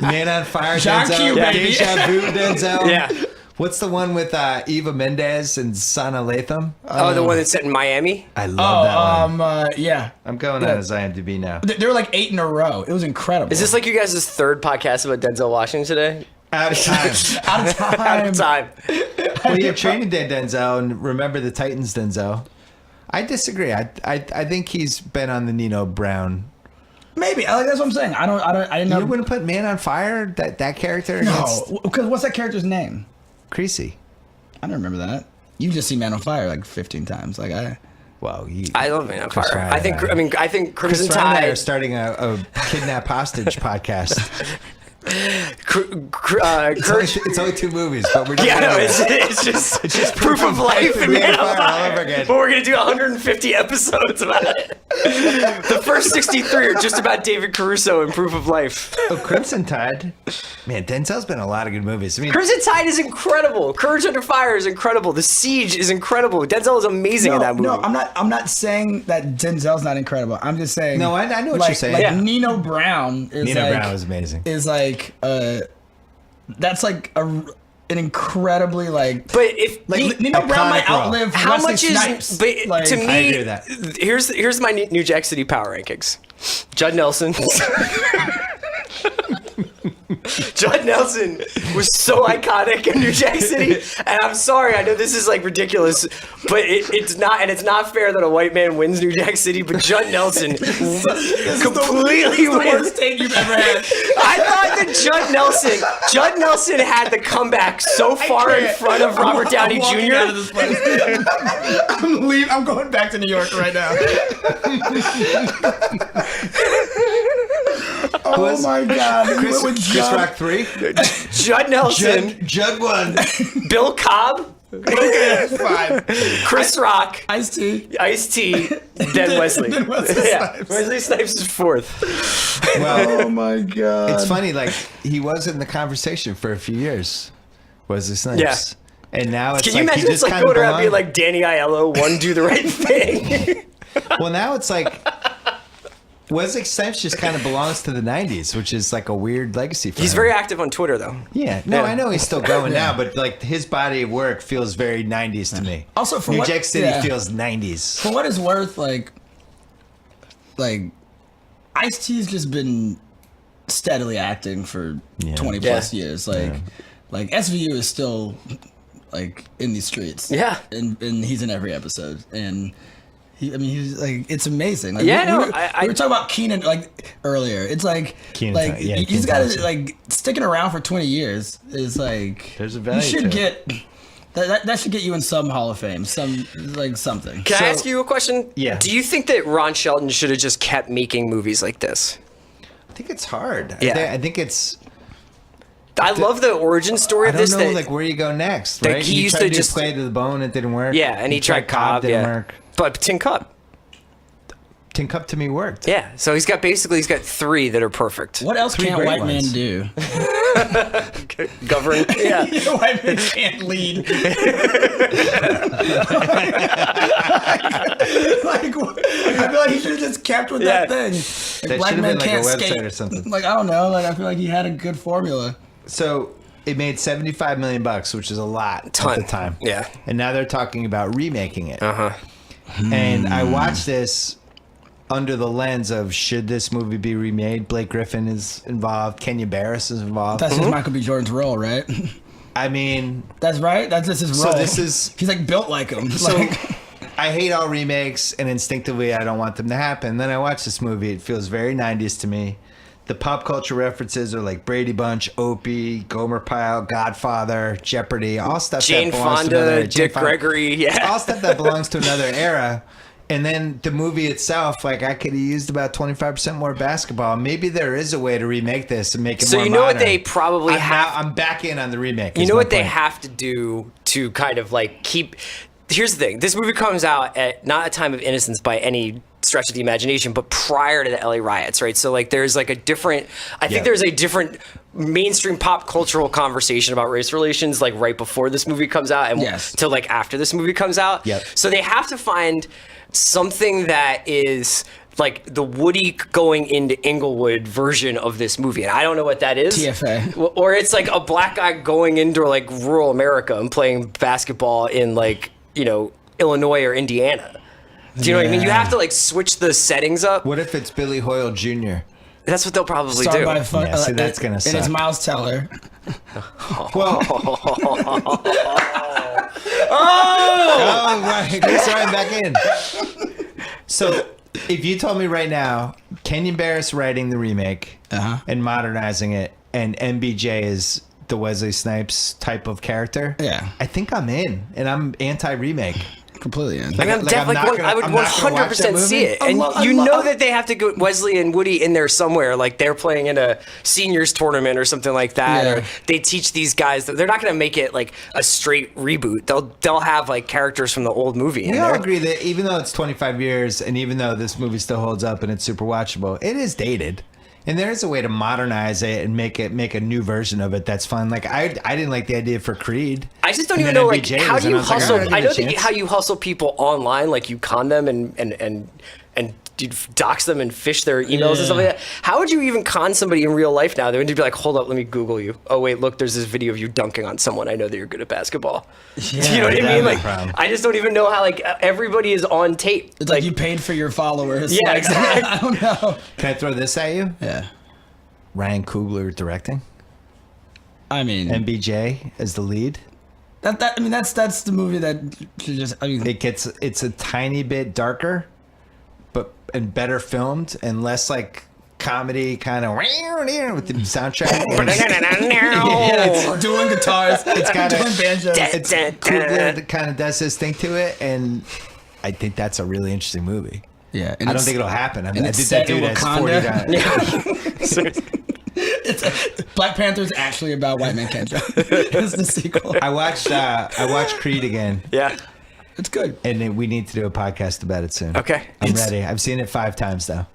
Man on Fire John Denzel. Q, baby. Deja Vu Denzel. Yeah. What's the one with Eva Mendes and Sana Latham? Oh, the one that's set in Miami. I love that one. Yeah. I'm going on his IMDb now. There were like 8 in a row. It was incredible. Is this like you guys' third podcast about Denzel Washington today? Out of time. out of time? Out of time. Well, you have Training Day Denzel and Remember the Titans Denzel. I disagree. I think he's been on the Nino Brown. Maybe. That's what I'm saying. I didn't know. You wouldn't put Man on Fire, that character? No, against because what's that character's name? Creasy. I don't remember that. You just see Man on Fire like 15 times. Like Well, I love Man on Chris Fire. Ryan I think. and I mean, I think Chris Crimson Ryan and I are Tide. starting a kidnap hostage podcast. It's only 2 movies, but we're just Yeah, no, it's just proof of life and Man on Fire all Fire. over again. But we're gonna do 150 episodes about it. The first 63 are just about David Caruso and Proof of Life. Oh, Crimson Tide. Man, Denzel's been in a lot of good movies. I mean, Crimson Tide is incredible. Courage Under Fire is incredible. The Siege is incredible. Denzel is amazing in that movie. No, I'm not saying that Denzel's not incredible. I'm just saying. No, I know what like, you're saying. Like Yeah. Nino Brown is Nino like, Brown was amazing. Is like that's like an incredibly like. But if Nino Brown might iconic role. outlive how Wesley much Snipes. is? But like, to me, I agree with that. Here's my New Jack City power rankings. Judd Nelson. Judd Nelson was so iconic in New Jack City, and I'm sorry, I know this is like ridiculous, but it's not, and it's not fair that a white man wins New Jack City, but Judd Nelson completely the wins. worst take you've ever had. I thought that Judd Nelson had the comeback so far in front of Robert Downey I'm walking out of Jr. this place. I'm going back to New York right now. Oh my God! You went with Chris Judd. Rock 3. Judd Nelson, Judd 1. Bill Cobb, Okay, that's fine. Chris Rock, Ice-T. Ice-T, then Wesley. Then Wesley Yeah, Snipes. Wesley Snipes is fourth. Well, Oh my God! it's funny. Like he was in the conversation for a few years. Wesley Snipes. Yeah. And now it's Can you like imagine he it's just like kind of going around being belonged. like Danny Aiello, one do the right thing? Well, now it's like Wesley Snipes just kind of belongs to the 90s, which is like a weird legacy for He's him. very active on Twitter though. Yeah. No, Yeah. I know he's still going now, but like his body of work feels very 90s to me. Also, for New what- Jack City yeah. feels 90s. For what it's worth, like Ice-T's just been steadily acting for 20 plus years. Like SVU is still like in these streets. Yeah. and he's in every episode, and he's like, it's amazing. Like, Yeah, we no, were, I- we were talking about Keenan like earlier. It's like Kenan like Thompson, yeah, you Kenan just gotta Thompson. like sticking around for 20 years is like There's a value you should to it. get. That should get you in some Hall of Fame, some like something. Can I ask you a question? Yeah. Do you think that Ron Shelton should have just kept making movies like this? I think it's hard. Yeah. I think it's. I love the origin story I of don't this. know, that, like where you go next, that right? he You used tried to do just- play to the bone, it didn't work. yeah, and he tried Cobb, didn't yeah. work. But Tin Cup. Think Up to Me worked. Yeah, so he's got 3 that are perfect. What else can't great white men ones. do? Govern. Yeah. White men can't lead. I feel like he should have just kept with that thing. That Black should have men been like a can't website skate or something. Like, I don't know. Like, I feel like he had a good formula. So it made $75 million, which is a lot at the time. Yeah. And now they're talking about remaking it. Uh-huh. And I watched this under the lens of, should this movie be remade? Blake Griffin is involved. Kenya Barris is involved. That's just Michael B. Jordan's role, right? I mean, That's right. That's just his So role. this is- he's like built like him. so Like, I hate all remakes, and instinctively I don't want them to happen. Then I watch this movie. It feels very 90s to me. The pop culture references are like Brady Bunch, Opie, Gomer Pyle, Godfather, Jeopardy, all stuff Jane that belongs to Fonda, another Dick Gregory, It's yeah. all stuff that belongs to another era. And then the movie itself, like, I could have used about 25% more basketball. Maybe there is a way to remake this and make it So more you know what modern. they probably have. I'm back in on the remake. You is know my what they point. have to do to kind of like keep. Here's the thing: this movie comes out at not a time of innocence by any stretch of the imagination, but prior to the LA riots, right? So like, there's like a different. I think there's a different mainstream pop cultural conversation about race relations, like right before this movie comes out, and to like after this movie comes out. Yep. So they have to find something that is like the Woody going into Inglewood version of this movie, and I don't know what that is. TFA. Or it's like a black guy going into like rural America and playing basketball in like, you know, Illinois or Indiana. Do you know what I mean? You have to like switch the settings up. What if it's Billy Hoyle Jr.? That's what they'll probably starred do. by Yeah, see, that's gonna and it's suck. Miles Teller. Well, oh, right. Let's right back in. So, if you told me right now, Kenya Barris writing the remake and modernizing it, and MBJ is the Wesley Snipes type of character, I think I'm in, and I'm anti-remake. Completely in. I mean, I'm definitely, I would 100% see it. And you know that they have to go Wesley and Woody in there somewhere. Like they're playing in a seniors tournament or something like that. Yeah. Or they teach these guys that they're not going to make it like a straight reboot. They'll have like characters from the old movie in We all there. agree that even though it's 25 years, and even though this movie still holds up and it's super watchable, it is dated. And there is a way to modernize it and make a new version of it that's fun. Like I didn't like the idea for Creed. I just don't And even then know like MBJ how was do in, you I was like, hustle. all right, I I'll know give it a that chance. how you hustle people online, like you con them and you dox them and fish their emails and stuff like that. How would you even con somebody in real life now? They would be like, hold up, let me Google you. Oh wait, look, there's this video of you dunking on someone. I know that you're good at basketball. Do you know what I mean? Like, I just don't even know how like everybody is on tape. It's like you paid for your followers. Yeah, Like, exactly. I don't know. Can I throw this at you? Yeah. Ryan Coogler directing, I mean, MBJ as the lead. that's the movie that should just. I mean, It's a tiny bit darker, and better filmed and less like comedy kind of with the soundtrack. it's doing guitars. It's got doing a- banjos. It's Coogler that kind of does his thing to it, and I think that's a really interesting movie. Yeah, I don't think it'll happen. I did it's that set in dude as 40 Wakanda. times. Black Panther's actually about white man can't jump. It's the sequel. I watched Creed again, Yeah. It's good. and we need to do a podcast about it soon. Okay. I'm ready. I've seen it 5 times though.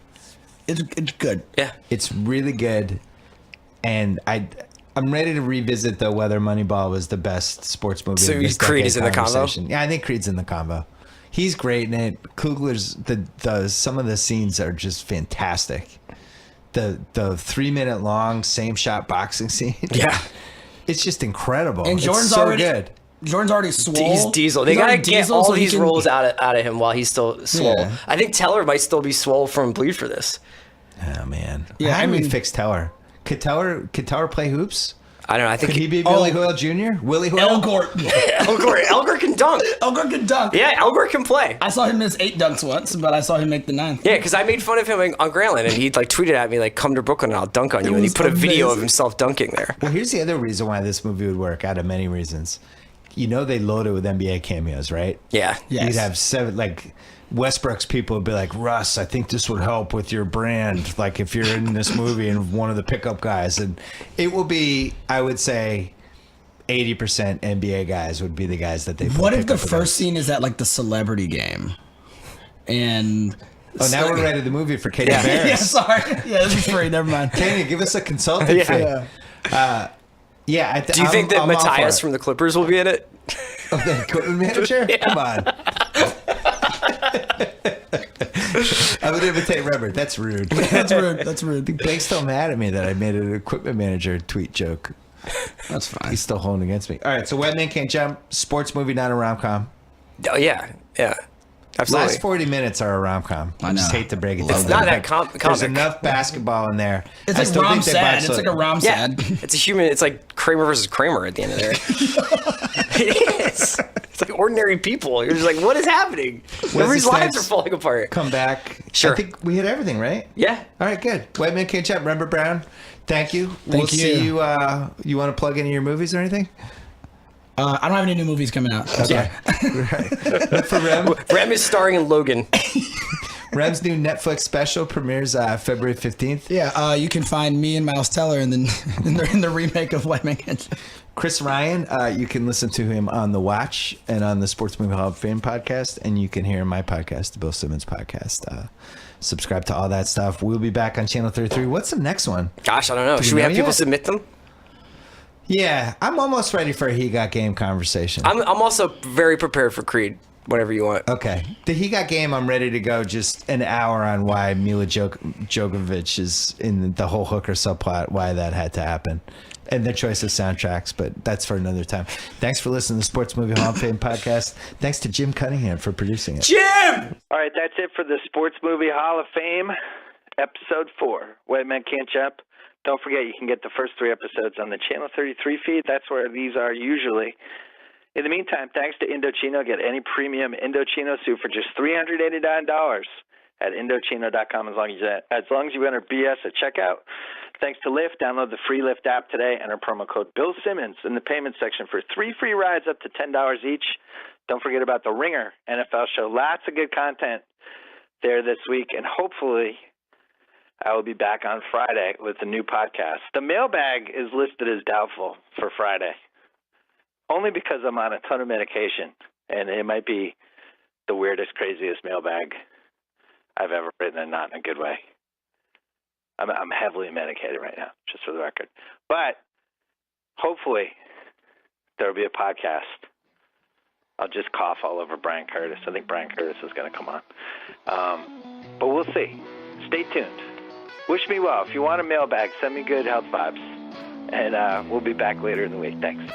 It's good. Yeah. It's really good, and I'm ready to revisit though whether Moneyball was the best sports movie. So of this Creed is in the decade combo? conversation. Yeah, I think Creed's in the combo. He's great in it. Coogler's some of the scenes are just fantastic. The 3-minute long same shot boxing scene. Yeah. It's just incredible. And It's Jordan's so already good. Jordan's already swole. He's Diesel. They He's gotta already get Diesel, all so he these can- roles out of him while he's still swole. Yeah. I think Teller might still be swole from Bleed for this. Oh man. Yeah, How do we I mean- fix Teller? Could Teller play hoops? I don't know. I think Could he be Billy Hoyle Jr.? Willie Hoyle? Elgort. Elgort can dunk. Elgort can dunk. Yeah, Elgort can play. I saw him miss 8 dunks once, but I saw him make the 9th. Yeah, because I made fun of him on Grantland, and he like tweeted at me like, "Come to Brooklyn and I'll dunk on you." And he was put a video of amazing. himself dunking there. Well, here's the other reason why this movie would work out of many reasons. You know they load it with NBA cameos, right? Yeah. Yes. You'd have 7, like Westbrook's people would be like, Russ, I think this would help with your brand. Like if you're in this movie and one of the pickup guys, and it will be, I would say, 80% NBA guys would be the guys that they. What if the pick up first scene is at like the celebrity game, and Oh, now we're ready to the movie for Katie Barris. Yeah, sorry. Yeah, this is free. Never mind. Katie, give us a consulting fee. Yeah. Do you think that Matthias from the Clippers will be in it? Oh, the equipment manager? Yeah. Come on. I would imitate Robert. That's rude. That's rude. That's rude. Blake's still mad at me that I made an equipment manager tweet joke. That's fine. He's still holding against me. All right, so White Man Can't Jump, sports movie, not a rom-com. Oh yeah, absolutely. Last 40 minutes are a rom-com. I just hate to break it down. It's not that comic. There's enough basketball in there. It's like rom sad. It's like a rom sad. It's a human. It's like Kramer versus Kramer at the end of there. It is. It's like ordinary people. You're just like, what is happening? Everybody's lives are falling apart. Come back. Sure. I think we hit everything, right? Yeah. All right, good. White Man Can't Jump. Remember Brown? Thank you. Thank you. See you. You want to plug any of your movies or anything? I don't have any new movies coming out. Okay. Right. Look for Rem. Rem is starring in Logan. Rem's new Netflix special premieres February 15th. Yeah, you can find me and Miles Teller in the remake of White Man Can't Jump. Chris Ryan, you can listen to him on The Watch and on the Sports Movie Hall of Fame podcast, and you can hear my podcast, the Bill Simmons podcast. Subscribe to all that stuff. We'll be back on Channel 33. What's the next one? Gosh, I don't know. Should we have people submit them? Yeah, I'm almost ready for a He Got Game conversation. I'm also very prepared for Creed. Whatever you want. Okay. The He Got Game, I'm ready to go just an hour on why Mila Jovovich is in the whole hooker subplot, why that had to happen. And their choice of soundtracks, but that's for another time. Thanks for listening to the Sports Movie Hall of Fame podcast. Thanks to Jim Cunningham for producing it. Jim! All right, that's it for the Sports Movie Hall of Fame, Episode 4, White Man Can't Jump. Don't forget, you can get the first 3 episodes on the Channel 33 feed. That's where these are usually. In the meantime, thanks to Indochino. Get any premium Indochino soup for just $389 at Indochino.com as long as you enter BS at checkout. Thanks to Lyft. Download the free Lyft app today. Enter promo code Bill Simmons in the payment section for 3 free rides up to $10 each. Don't forget about the Ringer NFL show. Lots of good content there this week, and hopefully I will be back on Friday with a new podcast. The mailbag is listed as doubtful for Friday, only because I'm on a ton of medication, and it might be the weirdest, craziest mailbag I've ever written, and not in a good way. I'm heavily medicated right now, just for the record. But hopefully there will be a podcast. I'll just cough all over Brian Curtis. I think Brian Curtis is going to come on. But we'll see. Stay tuned. Wish me well. If you want a mailbag, send me good health vibes. And we'll be back later in the week. Thanks.